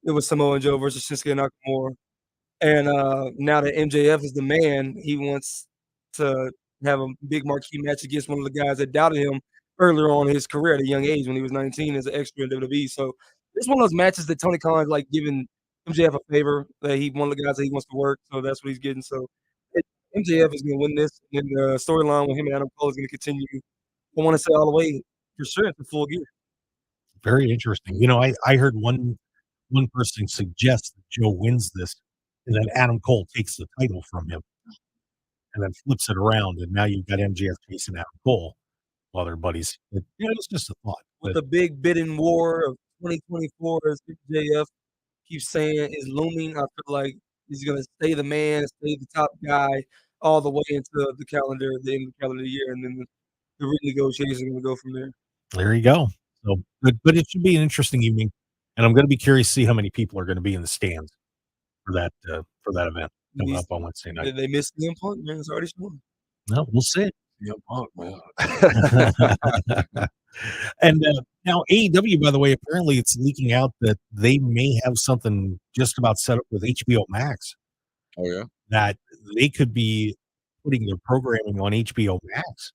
it was Samoa Joe versus Shinsuke Nakamura. And now that MJF is the man, he wants to have a big marquee match against one of the guys that doubted him earlier on in his career at a young age when he was 19 as an extra in WWE. So it's one of those matches that Tony Khan's like giving MJF a favor, that one of the guys that he wants to work. So that's what he's getting. So MJF is going to win this, and the storyline with him and Adam Cole is going to continue. I want to say all the way for sure at the full gear. Very interesting. I heard one person suggest that Joe wins this and then Adam Cole takes the title from him and then flips it around. And now you've got MJF chasing Adam Cole while they're buddies. It's just a thought. With the big bidding war of 2024, as MJF keeps saying is looming, I feel like he's going to stay the man, stay the top guy all the way into the end of the calendar year. And then the renegotiation is going to go from there. There you go. So, but it should be an interesting evening, and I'm going to be curious to see how many people are going to be in the stands. for that event coming up on Wednesday night. They missed CM Punk, man. It's already shown. No, we'll see. CM Punk, man. And now AEW, by the way, apparently it's leaking out that they may have something just about set up with HBO Max. Oh yeah, that they could be putting their programming on HBO Max,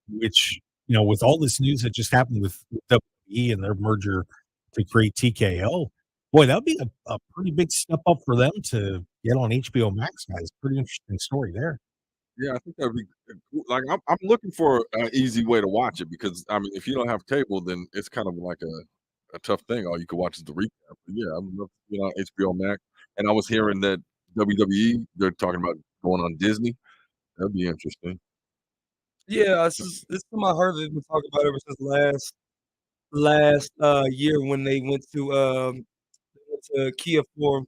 which, with all this news that just happened with WWE and their merger to create TKO, boy, that would be a pretty big step up for them to get on HBO Max, guys. Pretty interesting story there. yeah. I think that'd be cool. Like I'm looking for an easy way to watch it because I mean, if you don't have cable, then it's kind of like a tough thing. All you can watch is the recap. But yeah, I'm looking on HBO Max, and I was hearing that WWE they're talking about going on Disney. That'd be interesting. Yeah, this is something I heard they've been talking about ever since last year when they went to Kia Forum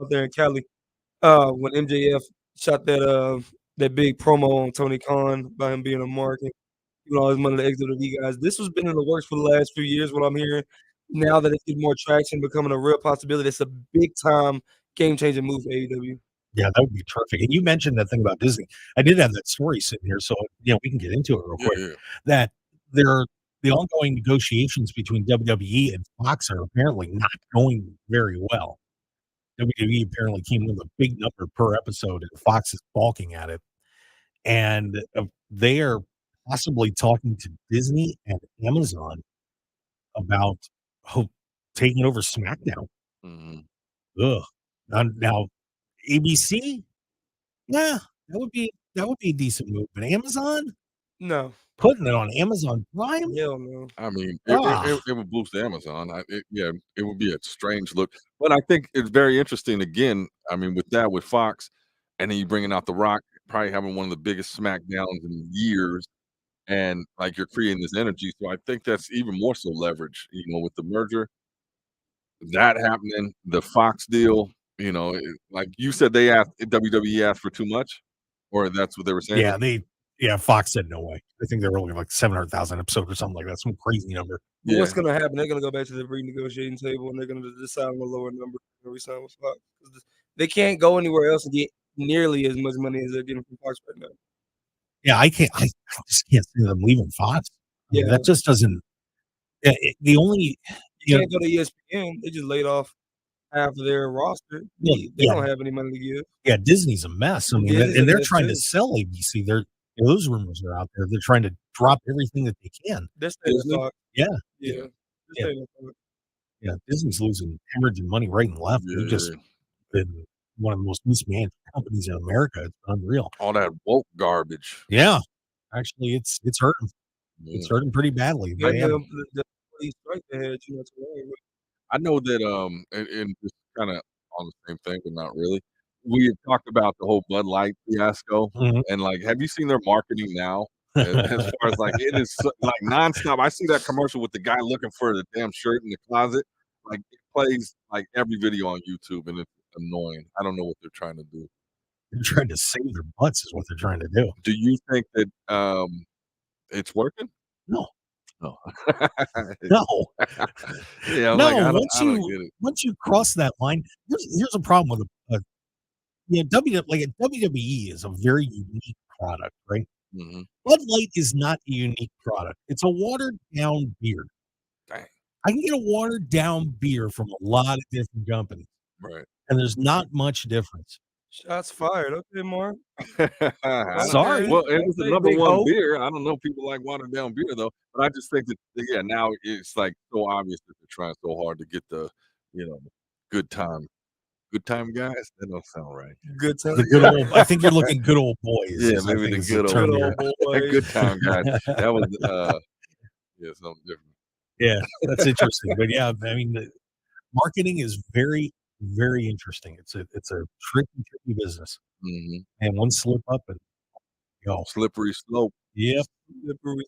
up there in Cali. When MJF shot that big promo on Tony Khan about him being a mark and giving all his money to WWE guys. This has been in the works for the last few years. What I'm hearing now that it's getting more traction, becoming a real possibility. It's a big time game changing move for AEW. Yeah, that would be terrific. And you mentioned that thing about Disney. I did have that story sitting here, so we can get into it real quick. Yeah. That the ongoing negotiations between WWE and Fox are apparently not going very well. WWE apparently came in with a big number per episode, and Fox is balking at it. And they are possibly talking to Disney and Amazon about taking over SmackDown. Ugh. Now ABC, that would be a decent move. But Amazon, No. Putting it on Amazon Prime? Hell no. I mean, Ah. it would boost Amazon. It would be a strange look, but I think it's very interesting. Again, I mean, with Fox, and then you bringing out The Rock, probably having one of the biggest SmackDowns in years, and like you're creating this energy. So I think that's even more so leverage. With the merger, that happening, the Fox deal. Like you said, WWE asked for too much, or that's what they were saying. Yeah, Fox said no way. I think they're only like 700,000 episodes or something like that. Some crazy number. But what's going to happen? They're going to go back to the renegotiating table and they're going to decide on a lower number to resign with Fox. They can't go anywhere else and get nearly as much money as they're getting from Fox right now. Yeah, I just can't see them leaving Fox. I mean, Yeah. that just doesn't. The only You can't go to ESPN. They just laid off half of their roster. They don't have any money to give. Yeah, Disney's a mess. I mean, Disney's and a they're mess, trying too. to sell ABC. Those rumors are out there. They're trying to drop everything that they can. They're staying Disney? with Fox. Yeah. Yeah. They're staying with Fox. Yeah, Disney's losing hemorrhaging money right and left. They've just been one of the most mismanaged companies in America. It's unreal. All that woke garbage. Yeah, actually, it's hurting. It's hurting pretty badly. Yeah, I am. the police strike they had, to worry with. I know that, and just kind of on the same thing, but not really. We had talked about the whole Bud Light fiasco, Mhm. and like, have you seen their marketing now? As far as like, it is like nonstop. I see that commercial with the guy looking for the damn shirt in the closet. Like, it plays like every video on YouTube, and it's annoying. I don't know what they're trying to do. They're trying to save their butts, is what they're trying to do. Do you think that it's working? No. No. No. Yeah, I'm No, like, I don't get it. once you cross that line, here's a problem with WWE is a very unique product, right? Mhm. Bud Light is not a unique product. It's a watered down beer. Dang. I can get a watered down beer from a lot of different companies, Right. and there's not much difference. Shots fired. Okay, Mark. Sorry. Well, it was Hey, another Big one Hope. beer. I don't know. People like watered down beer though, but I just think that now it's like so obvious that they're trying so hard to get the good time guys. That don't sound right. Good time. The good old. I think you're looking good old boys. Yeah, is, I maybe think the is good term old here. boys. good time guys. That was something different. Yeah, that's interesting. But yeah, I mean, the marketing is very, very interesting. It's a tricky business, Mhm. and one slip up and go. Slippery slope. Yep. Slippery.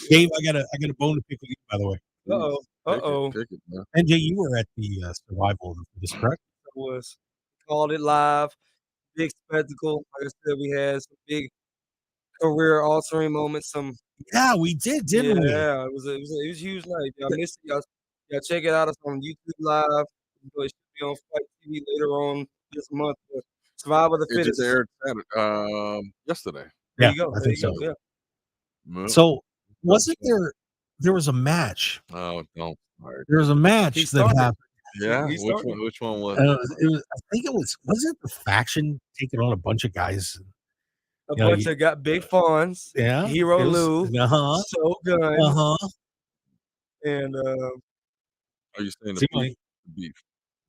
Dave, I got a bone to pick with you, by the way. Uh-oh. Pick it, man. NJ, you were at the survival of this, correct? It was. Called it live. Big spectacle. Like I said, we had some big career altering moments. Some Yeah, we did, didn't we? Yeah, it was a huge night. Y'all missed it. Y'all check it out. It's on YouTube Live. but it should be on Fight TV later on this month. Survival of the It just Fittest. aired yesterday. There Yeah, you go. I There think you go. so. Yeah. Well, So wasn't there was a match? Oh, don't start. There was a He match that started. happened. Yeah, He which started. one? Which one was It was, I think it was it the faction taking on a bunch of guys? A You know, bunch of got Big Fawns, yeah, Hero it was Lou, Shogun, and Are you saying the See, beef? The beef.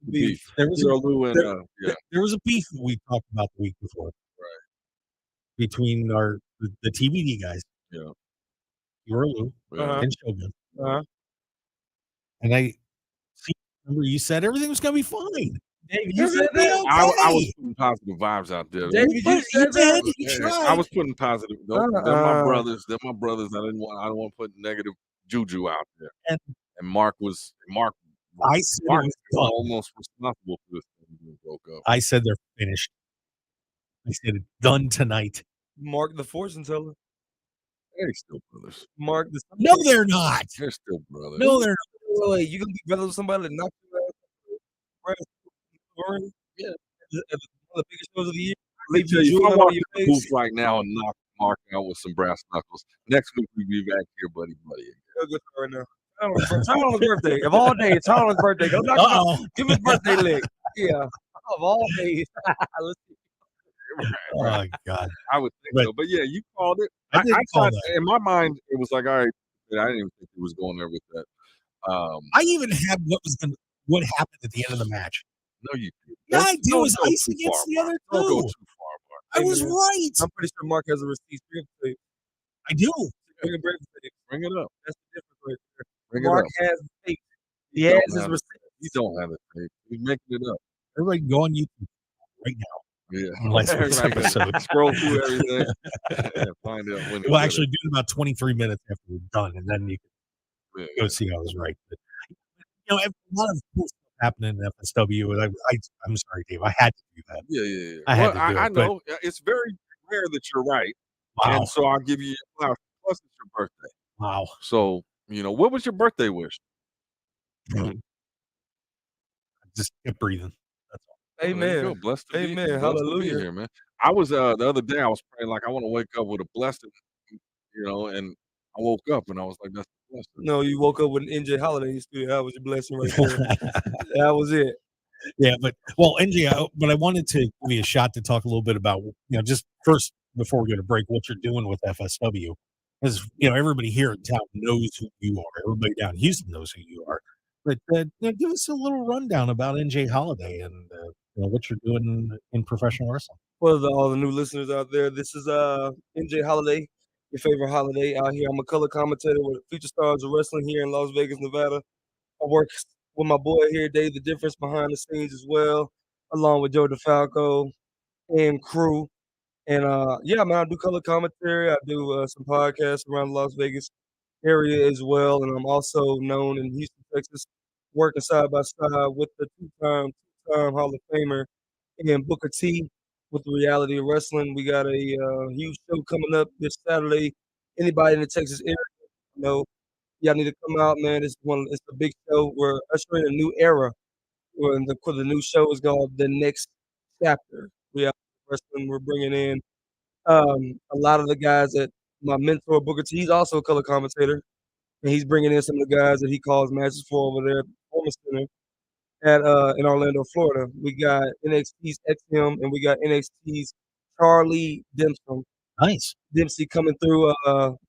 The Beef. beef. There was Hero Lou and yeah. there was a beef that we talked about the week before. Right. Between the TBD guys. Yeah. Hero Lou Yeah. and Shogun. Uh-huh. And I remember you said everything was gonna be fine. Dave, you said Be that? okay. I was putting positive vibes out there. Dave, you said that? You Yeah, tried. I was putting positive. They're my brothers. They're my brothers. I don't want to put negative juju out there. And Mark. I said it Mark was is done. almost responsible for this thing being broke up. I said they're finished. I said it's done tonight. Mark the fortune teller. They're still brothers. Mark the No, they're not. They're still brothers. No, they're not. Wait, you gonna be brothers with somebody that knocked you out? Yeah. At one of the biggest shows of the year. Let me Leave tell you you, if I drooling walk on in your the face. booth right now and knock Mark out with some brass knuckles, next week we'll be back here, buddy. Feel good right now. Tyler's birthday. Of all days, Tyler's birthday. Go knock him out. Give him his birthday lick. Yeah. Of all days. Let's see. Oh God. I would think so. But yeah, you called it. I did call thought that. in my mind it was like, all right, I didn't even think he was going there with that. I even had what happened at the end of the match. No, you didn't. Yeah, I did. It was Don't go ice too against far, the Mark. other Don't go two. too far, Mark. I was man. right. I'm pretty sure Mark has a receipt. I do. Bring it up. That's the difference right there. Bring Mark it up. has faith. He You has don't his have it. receipt. You don't have it. He's making it up. Everybody can go on YouTube right now. Yeah. On last week's Everybody can episode. scroll through everything and find out when. We'll actually do it about 23 minutes after we're done, and then you can Yeah. go see I was right. But, a lot of cool stuff happening in FSW, and I'm sorry, Dave. I had to do that. Yeah. I had to do I it. know it's very rare that you're right, Wow. and so I'll give you a flower. Plus, it's your birthday. Wow. So what was your birthday wish? Just keep breathing. That's all. There you Amen. go. Blessed to be, Amen. blessed to be Hallelujah. here, man. I was the other day. I was praying like I want to wake up with a blessing, and I woke up and I was like, "That's a blessing." No, you woke up with an NJ Holiday in your studio. That was your blessing right there. That was it. Yeah, but NJ, but I wanted to give you a shot to talk a little bit about just first before we go to break, what you're doing with FSW, because everybody here in town knows who you are. Everybody down in Houston knows who you are. But give us a little rundown about NJ Holiday and what you're doing in professional wrestling. For all the new listeners out there, this is NJ Holiday, your favorite holiday out here. I'm a color commentator with Future Stars of Wrestling here in Las Vegas, Nevada. I work with my boy here, Dave the Difference, behind the scenes as well, along with Joe DeFalco and crew. And man, I do color commentary. I do some podcasts around the Las Vegas area as well. And I'm also known in Houston, Texas, working side by side with the two-time Hall of Famer and Booker T with the reality of wrestling. We got a huge show coming up this Saturday. Anybody in the Texas area, y'all need to come out, man. It's a big show. We're ushering a new era. The new show is called The Next Chapter. Reality wrestling. We're bringing in a lot of the guys that my mentor Booker T. He's also a color commentator, and he's bringing in some of the guys that he calls matches for over there at the Performance Center at in Orlando, Florida. We got NXT's XM and we got NXT's Charlie Dempsey coming through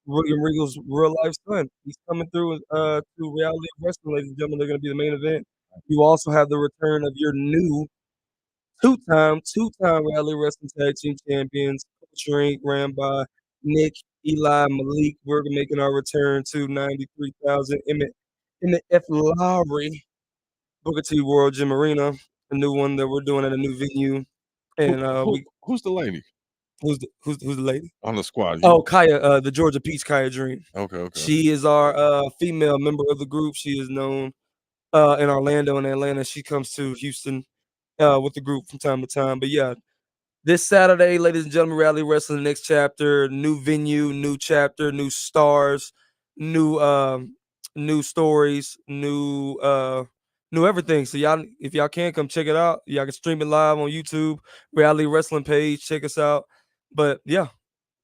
William Regal's real life son. He's coming through to reality of wrestling, ladies and gentlemen. They're gonna be the main event. You also have the return of your new two-time reality wrestling tag team champions, Coach Rank, ran by Nick, Eli, Malik. We're making our return to 93,000 Emmett F. Lowry, Booker T World Gym Arena, a new one that we're doing at a new venue. And who's the lady? Who's the lady On the squad? Oh, Kaya, the Georgia Peach, Kaya Dream. Okay. She is our female member of the group. She is known in Orlando and Atlanta. She comes to Houston with the group from time to time. But yeah, this Saturday, ladies and gentlemen, Reality Wrestling, Next Chapter, new venue, new chapter, new stars, new stories, new New everything. So y'all, if y'all can come check it out, y'all can stream it live on YouTube, Reality Wrestling page. Check us out. But yeah,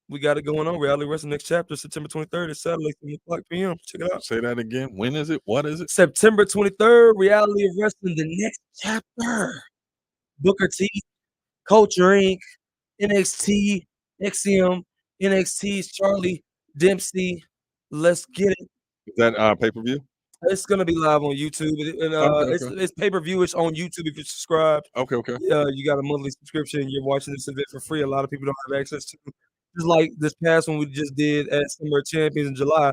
we got it going on. Reality Wrestling next chapter, September 23rd. It's Saturday, 7 o'clock p.m. Check it out. Say that again. When is it? What is it? September 23rd, Reality of Wrestling, the next chapter. Booker T, Culture Inc., NXT, XM, NXT's Charlie Dempsey. Let's get it. Is that pay-per-view? It's gonna be live on YouTube, and Okay. it's pay-per-view-ish on YouTube if you subscribe. Okay. You got a monthly subscription. You're watching this event for free. A lot of people don't have access to. Just like this past one we just did at Summer of Champions in July,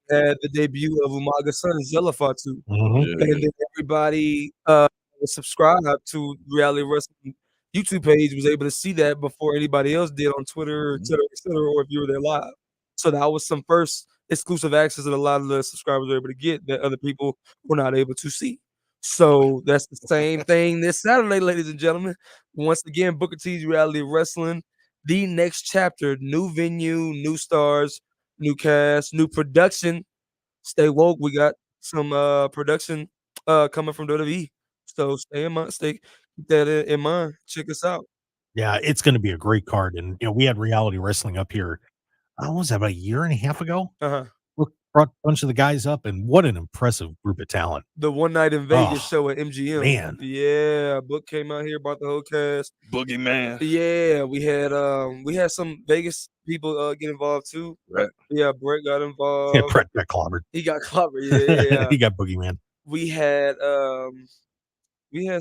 had the debut of Umaga's son, Zella Fatu, Mhm. and then everybody subscribed to Reality Wrestling YouTube page was able to see that before anybody else did on Twitter, et cetera, or if you were there live. So that was some first exclusive access that a lot of the subscribers were able to get that other people were not able to see. So that's the same thing this Saturday, ladies and gentlemen. Once again, Booker T's Reality Wrestling, the next chapter, new venue, new stars, new cast, new production. Stay woke. We got some production coming from WWE. So keep that in mind. Check us out. Yeah, it's going to be a great card. And, we had Reality Wrestling up here, what was that, about a year and a half ago? Uh-huh. We brought a bunch of the guys up, and what an impressive group of talent. The one night in Vegas Oh, show at MGM. man. Yeah, Book came out here, brought the whole cast. Boogeyman. Yeah, we had some Vegas people get involved too. Right. Yeah, Brett got involved. Yeah, Brett got clobbered. He got clobbered. Yeah. He got Boogeyman. We had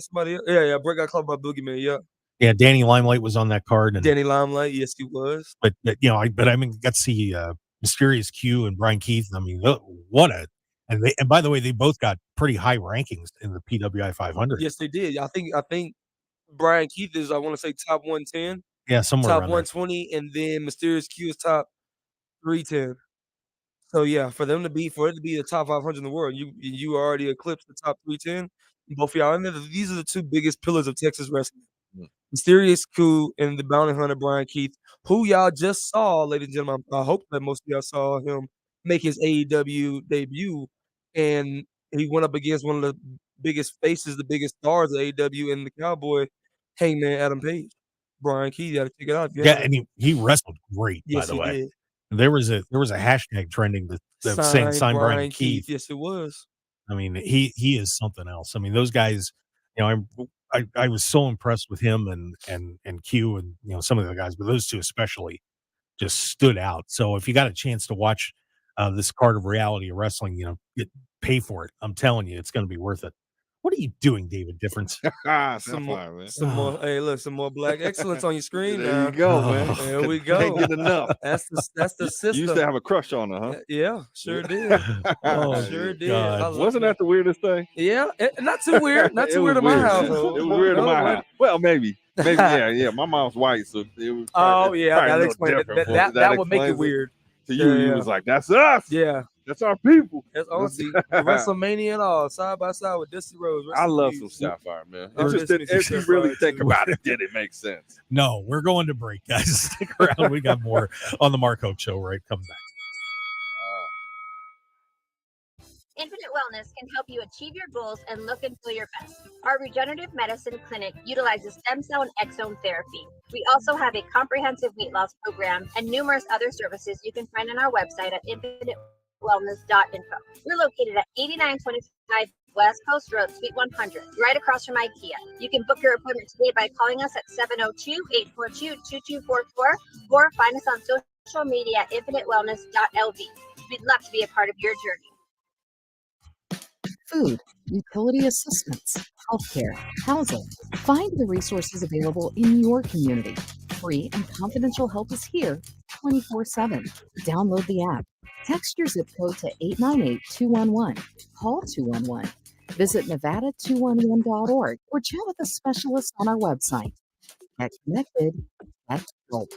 somebody else. Yeah, Brett got clobbered by Boogeyman. Yeah. Yeah, Danny Limelight was on that card. And, Danny Limelight, yes, he was. But I got to see Mysterious Q and Brian Keith. I mean, and by the way, they both got pretty high rankings in the PWI 500. Yes, they did. I think Brian Keith is, I want to say, top 110. Yeah, somewhere top around there. 120, and then Mysterious Q is top 310. So yeah, for it to be the top 500 in the world, you already eclipsed the top 310. Both of y'all in there. These are the two biggest pillars of Texas wrestling. Mysterious Q and the Bounty Hunter Brian Keith, who y'all just saw, ladies and gentlemen. I hope that most of y'all saw him make his AEW debut, and he went up against one of the biggest faces, the biggest stars of AEW, and the Cowboy, Hangman Adam Page. Brian Keith, you got to check it out. Yeah, and he wrestled great, Yes, by the he way. did. There was a hashtag trending that saying sign Brian Keith. Yes, it was. I mean, he is something else. I mean, those guys, I was so impressed with him and Q and some of the guys, but those two especially just stood out. So if you got a chance to watch this card of Reality of Wrestling, pay for it. I'm telling you, it's going to be worth it. What are you doing, David Difference? Some more black excellence on your screen. There you go, man. There we go. Can't get enough. That's the system. You used to have a crush on her, huh? Yeah, sure did. Sure did. Wasn't that the weirdest thing? Yeah, not too weird. Not too weird in my household. It was weird in my house. Well, maybe. Yeah. My mom's white, so it was. That explains it. That would make it weird. To you, you was like, "That's us." Yeah. That's our people. That's honestly WrestleMania and all, side by side with Dusty Rhodes. I love some Sapphire, man. If you really think about it, did it make sense? No, we're going to break, guys. Stick around. We got more on the Mark Hoke Show right coming back. Infinite Wellness can help you achieve your goals and look and feel your best. Our regenerative medicine clinic utilizes stem cell and exome therapy. We also have a comprehensive weight loss program and numerous other services you can find on our website at infinitewellness.info. We're located at 8925 West Coast Road, Suite 100, right across from IKEA. You can book your appointment today by calling us at 702-842-2244 or find us on social media at infinitewellness.lv. We'd love to be a part of your journey. Food, utility assistance, healthcare, housing. Find the resources available in your community. Free and confidential help is here 24/7. Download the app. Text your zip code to 898-211. Call 211. Visit Nevada211.org or chat with a specialist on our website. Get connected. Get help.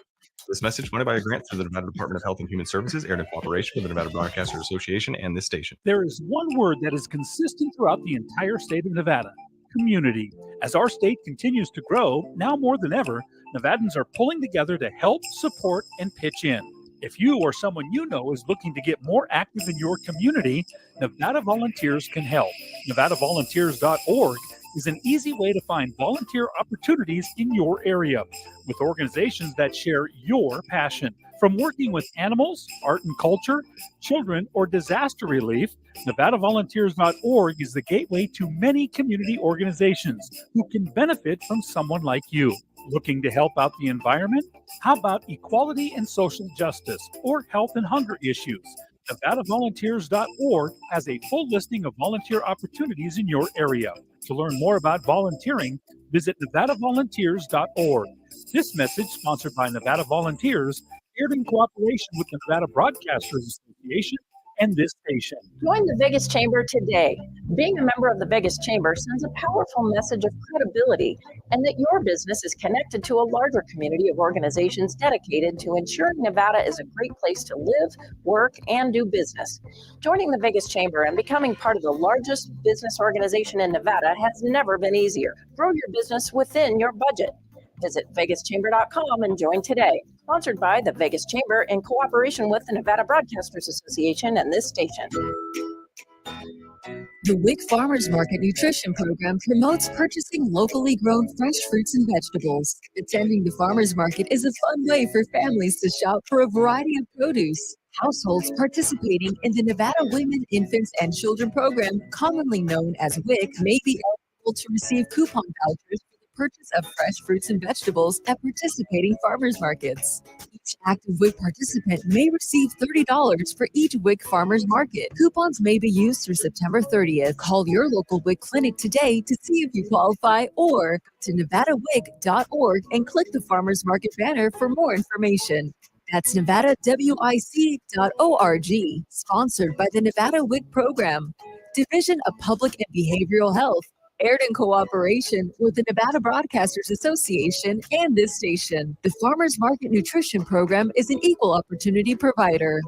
This message funded by a grant through the Nevada Department of Health and Human Services, aired in cooperation with the Nevada Broadcasters Association and this station. There is one word that is consistent throughout the entire state of Nevada: community. As our state continues to grow, now more than ever, Nevadans are pulling together to help, support, and pitch in. If you or someone you know is looking to get more active in your community, Nevada Volunteers can help. NevadaVolunteers.org is an easy way to find volunteer opportunities in your area with organizations that share your passion. From working with animals, art and culture, children, or disaster relief, NevadaVolunteers.org is the gateway to many community organizations who can benefit from someone like you. Looking to help out the environment? How about equality and social justice or health and hunger issues? NevadaVolunteers.org has a full listing of volunteer opportunities in your area. To learn more about volunteering, visit NevadaVolunteers.org. This message, sponsored by Nevada Volunteers, aired in cooperation with the Nevada Broadcasters Association and this station. Join the Vegas Chamber today. Being a member of the Vegas Chamber sends a powerful message of credibility and that your business is connected to a larger community of organizations dedicated to ensuring Nevada is a great place to live, work, and do business. Joining the Vegas Chamber and becoming part of the largest business organization in Nevada has never been easier. Grow your business within your budget. Visit vegaschamber.com and join today. Sponsored by the Vegas Chamber in cooperation with the Nevada Broadcasters Association and this station. The Wick Farmers Market Nutrition Program promotes purchasing locally grown fresh fruits and vegetables. Attending the farmers market is a fun way for families to shop for a variety of produce. Households participating in the Nevada Women, Infants, and Children Program, commonly known as WIC, may be eligible to receive coupon vouchers for the purchase of fresh fruits and vegetables at participating farmers markets. Each active WIC participant may receive $30 for each WIC farmers market. Coupons may be used through September 30th. Call your local WIC clinic today to see if you qualify, or go to nevadawic.org and click the farmers market banner for more information. That's nevadawic.org, sponsored by the Nevada WIC Program, Division of Public and Behavioral Health, aired in cooperation with the Nevada Broadcasters Association and this station. The Farmers Market Nutrition Program is an equal opportunity provider.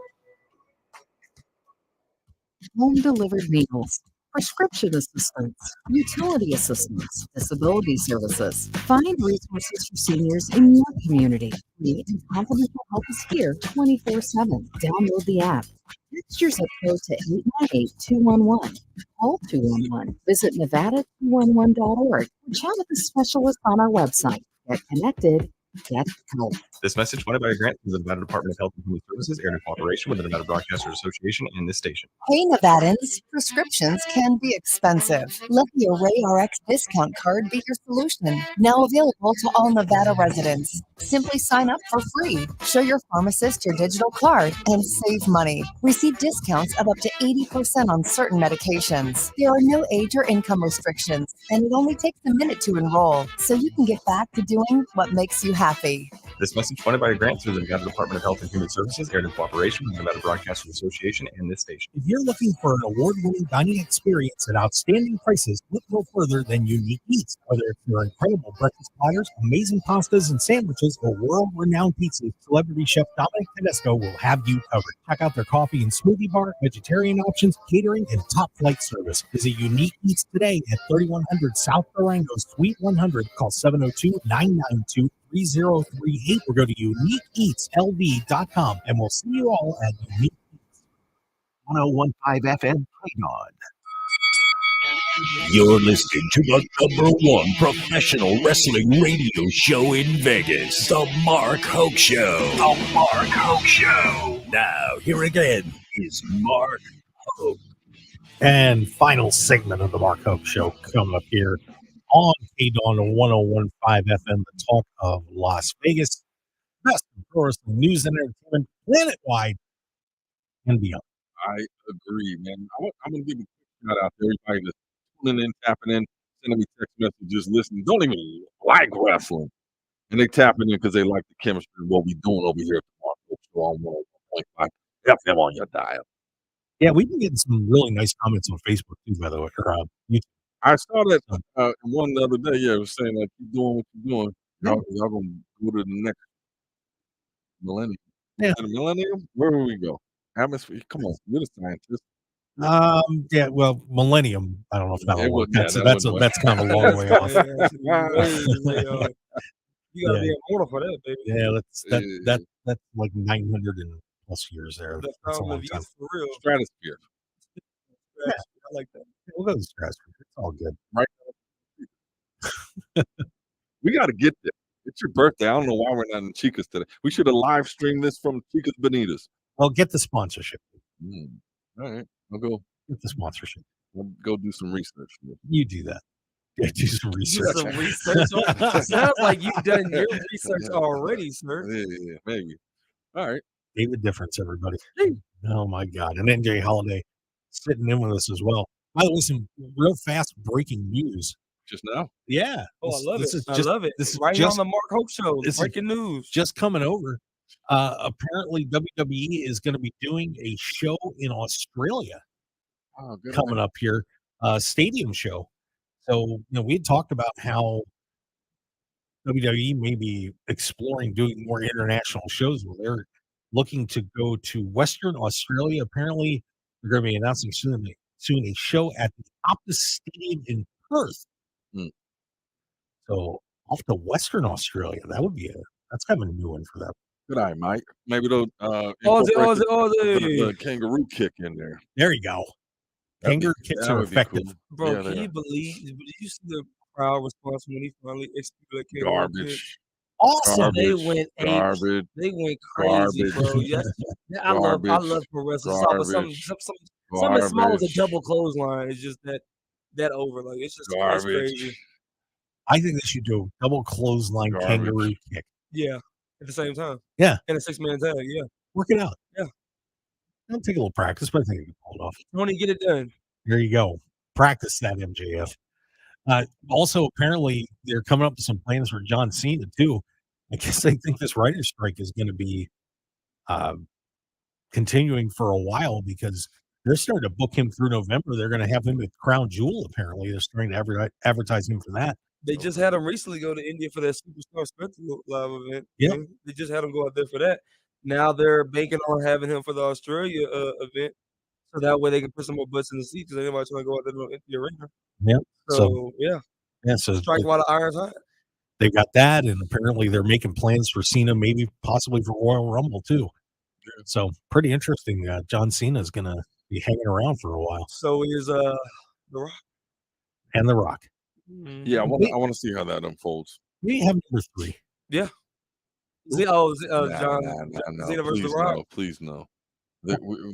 Home delivered meals, prescription assistance, utility assistance, disability services. Find resources for seniors in your community. Free and confidential help is here 24/7. Download the app. Text your zip code to 898-211. Call 211. Visit Nevada211.org. Or chat with a specialist on our website. Get connected. Get help. This message funded by a grant from the Nevada Department of Health and Human Services, aired in cooperation with the Nevada Broadcasters Association and this station. Hey Nevadans, prescriptions can be expensive. Let the ArrayRx discount card be your solution. Now available to all Nevada residents. Simply sign up for free. Show your pharmacist your digital card and save money. Receive discounts of up to 80% on certain medications. There are no age or income restrictions, and it only takes a minute to enroll, so you can get back to doing what makes you happy. This message funded by a grant through the Nevada Department of Health and Human Services, aired in cooperation with the Nevada Broadcasters Association and this station. If you're looking for an award-winning dining experience at outstanding prices, look no further than Unique Eats. Whether it's your incredible breakfast platters, amazing pastas and sandwiches, or world-renowned pizzas, celebrity chef Dominic Tedesco will have you covered. Check out their coffee and smoothie bar, vegetarian options, catering, and top-flight service. Visit Unique Eats today at 3100 South Durango, Suite 100. Call 702-992-3038 or go to uniqueeatslv.com, and we'll see you all at Unique Eats. 1015 FM KDAWN. You're listening to the #1 professional wrestling radio show in Vegas, The Mark Hoke Show. The Mark Hoke Show. Now, here again is Mark Hoke. And final segment of the Mark Hoke Show coming up here on KDAWN 1015 FM, the talk of Las Vegas. Best in pro wrestling news and entertainment planet-wide and beyond. I agree, man. I'm going to give a quick shout out to everybody that's tuning in, tapping in, sending me text messages, listening. Don't even like wrestling. And they tapping in because they like the chemistry of what we're doing over here at the Mark Hoke Show on 101.5 FM on your dial. Yeah, we've been getting some really nice comments on Facebook too, by the way, or YouTube. I saw that one the other day. Yeah, it was saying like, keep doing what you're doing. Y'all gonna go to the next millennium. Yeah. To the millennium? Where will we go? Atmosphere? Come on, you're the scientist. Yeah, well, millennium. I don't know if that'll work. Yeah, That's kind of a long way off. You gotta be immortal for that, baby. Yeah, that's like 900 and plus years there. The That's a fountain long of time. youth for real. Stratosphere. Yeah. I like that. We'll go to the stratosphere. It's all good. Right. We got to get there. It's your birthday. I don't know why we're not in Chica's today. We should have live streamed this from Chica's Bonitas. Well, get the sponsorship. All right. I'll go. Get the sponsorship. I'll go do some research. You do that. Yeah, do some Do research. some research. It sounds like you've done your research already, sir. Yeah, maybe. All right. David Difference, everybody. Oh my God. And NJ Holiday sitting in with us as well. By the way, some real fast breaking news. Just now? Yeah. Oh, I love it. Is I just- love it. This is Right here on just, the Mark Hope Show. this is Breaking news. just coming over. Apparently, WWE is going to be doing a show in Australia Oh, good. coming up here, stadium show. So, we had talked about how WWE may be exploring doing more international shows where they're looking to go to Western Australia. Apparently, they're going to be announcing soon a show at the Optus Stadium in Perth. So, off to Western Australia. That would be that's kind of a new one for them. Good eye, Mike. Maybe they'll Aussie, incorporate Aussie. the kangaroo kick in there. There you go. Kangaroo kicks that are would be effective. cool. Bro, Yeah, can they you are. believe? Did you see the crowd response when he finally executed that kangaroo kick? Garbage. Awesome. They Garbage. went apes. Garbage. They went crazy, Garbage. bro. Yes. I love pro wrestling. Something as small as a double clothesline is just that over. Like it's just that's crazy. I think they should do a double clothesline kangaroo kick. Yeah. At the same time. Yeah. And a 6-man tag. Yeah. Work it out. Yeah. It'll take a little practice, but I think you can pull it off. Tony, get it done. There you go. Practice that, MJF. Also, apparently, they're coming up with some plans for John Cena, too. I guess they think this writer's strike is going to be continuing for a while because they're starting to book him through November. They're going to have him at Crown Jewel, apparently. They're starting to advertise him for that. They just had him recently go to India for that Superstar Spectacle live event. Yeah. They just had him go out there for that. Now they're banking on having him for the Australia event. So that way they can put some more butts in the seat because everybody's trying to go out there to the arena. Yeah. So, yeah. Yeah. So Strike while the iron's hot. they've got that. And apparently they're making plans for Cena, maybe possibly for Royal Rumble, too. So pretty interesting. John Cena is going to be hanging around for a while. So is The Rock. And The Rock. Yeah, I want to see how that unfolds. We have number 3. Yeah. Nah, John no, Cena versus please The Rock. no, please no.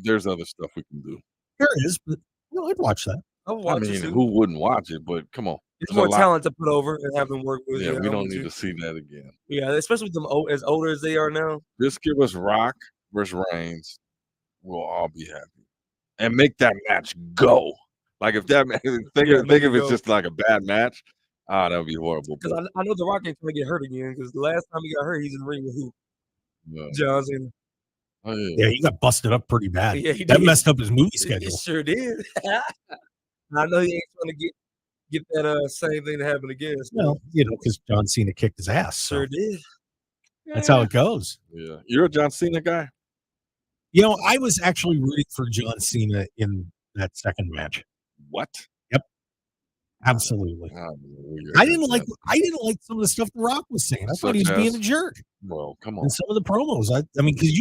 There's other stuff we can do. There is, but I'd watch that. I mean, who wouldn't watch it? But come on, It's there's a more lot- talent to put over and have them work with. Yeah, we I'm don't with need you. to see that again. Yeah, especially with them as older as they are now. Just give us Rock versus Reigns. We'll all be happy, and make that match go. Like if that think Yeah, of make it it's go. just like a bad match. That would be horrible. Because I know The Rock ain't trying to get hurt again. Because the last time he got hurt, he's in the ring with who? Yeah. John Cena. Oh, Yeah, he got busted up pretty bad. Yeah, he That did. messed up his movie It schedule. sure did. I know he ain't trying to get that same thing to happen again. So Well, because John Cena kicked his ass. So sure did. that's how it goes. Yeah, you're a John Cena guy. I was actually rooting for John Cena in that second match. What? Yep. Absolutely. Hallelujah. I didn't like some of the stuff The Rock was saying. I thought he was Such being as? a jerk. Well, come on. And some of the promos. I mean, because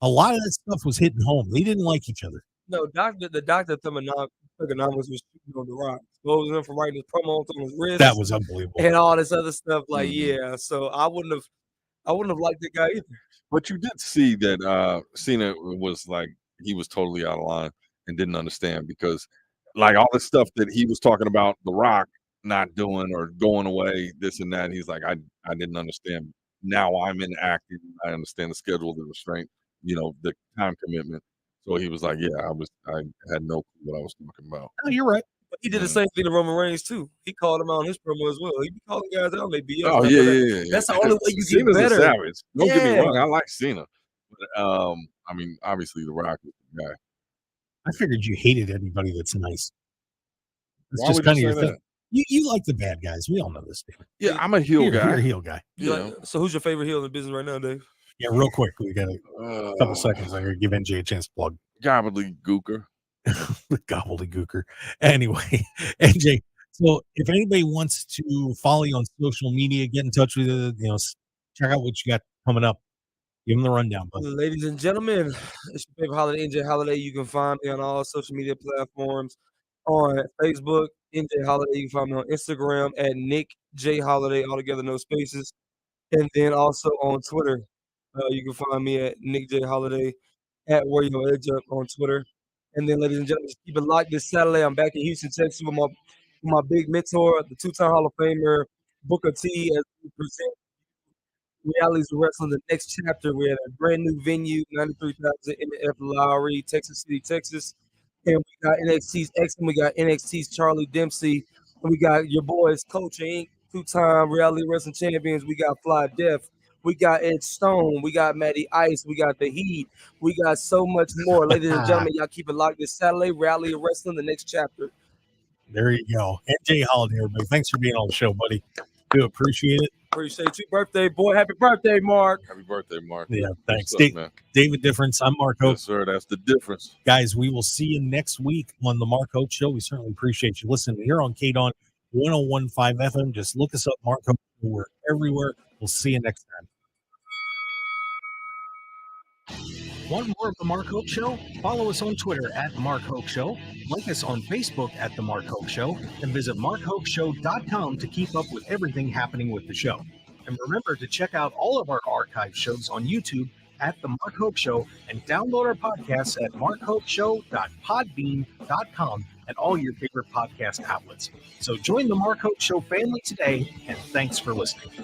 a lot of that stuff was hitting home. They didn't like each other. No, the doctor Thugonomics was shooting on The Rock, exposing him for writing his promos on his wrist. That was unbelievable. And all this other stuff. Like, Mm-hmm. yeah. So I wouldn't have liked the guy either. But you did see that Cena was like he was totally out of line and didn't understand because like all the stuff that he was talking about The Rock not doing or going away, this and that. He's like, I didn't understand. Now I'm in acting. I understand the schedule, the restraint, the time commitment. So he was like, yeah, I had no clue what I was talking about. Oh, you're right. But he did the same thing to Roman Reigns too. He called him out on his promo as well. He be calling guys out on their BS. Oh Stuff yeah, like that. yeah. That's the only way you Cena's get better. a savage. Don't get me Yeah. wrong. I like Cena. But, I mean, obviously The Rock is the guy. I figured you hated anybody that's nice. That's Why just would kind of you your say thing. You like the bad guys. We all know this, David. Yeah, I'm a heel guy. You're a heel guy. So who's your favorite heel in the business right now, Dave? Yeah, real quick. We got a couple seconds. I'm going to give NJ a chance to plug. Gobbledygooker. Gobbledygooker. Anyway, NJ, so if anybody wants to follow you on social media, get in touch with you, check out what you got coming up. Give them the rundown, bud. Ladies and gentlemen, it's your favorite holiday, NJ Holiday. You can find me on all social media platforms. On Facebook, NJ Holiday. You can find me on Instagram at Nick J Holiday, all together, no spaces. And then also on Twitter, you can find me at Nick J Holiday, at Where Your Edge Up on Twitter. And then, ladies and gentlemen, just keep it locked this Saturday. I'm back in Houston, Texas with my big mentor, the two-time Hall of Famer, Booker T, as we present Realities of Wrestling, the next chapter. We're at a brand new venue, 93,000 MF Lowry, Texas City, Texas. And we got NXT's X, and we got NXT's Charlie Dempsey, and we got your boys, Coach Inc., two-time Reality Wrestling champions. We got Fly Def, we got Ed Stone, we got Matty Ice, we got The Heat, we got so much more. Ladies and gentlemen, y'all keep it locked this Saturday, Reality of Wrestling, the next chapter. There you go. NJ Holiday, everybody. Thanks for being on the show, buddy. Do appreciate it. Appreciate you. Birthday, boy. Happy birthday, Mark. Happy birthday, Mark. Yeah, thanks. What's up, man? David Difference. I'm Mark Hoke. Yes, sir. That's the difference. Guys, we will see you next week on the Mark Hoke Show. We certainly appreciate you listening here on KDAWN 101.5 FM. Just look us up, Mark Hoke. We're everywhere. We'll see you next time. Want more of the Mark Hoke Show? Follow us on Twitter at Mark Hoke Show, like us on Facebook at The Mark Hoke Show, and visit markhokeshow.com to keep up with everything happening with the show. And remember to check out all of our archive shows on YouTube at The Mark Hoke Show and download our podcasts at markhokeshow.podbean.com and all your favorite podcast outlets. So join the Mark Hoke Show family today, and thanks for listening.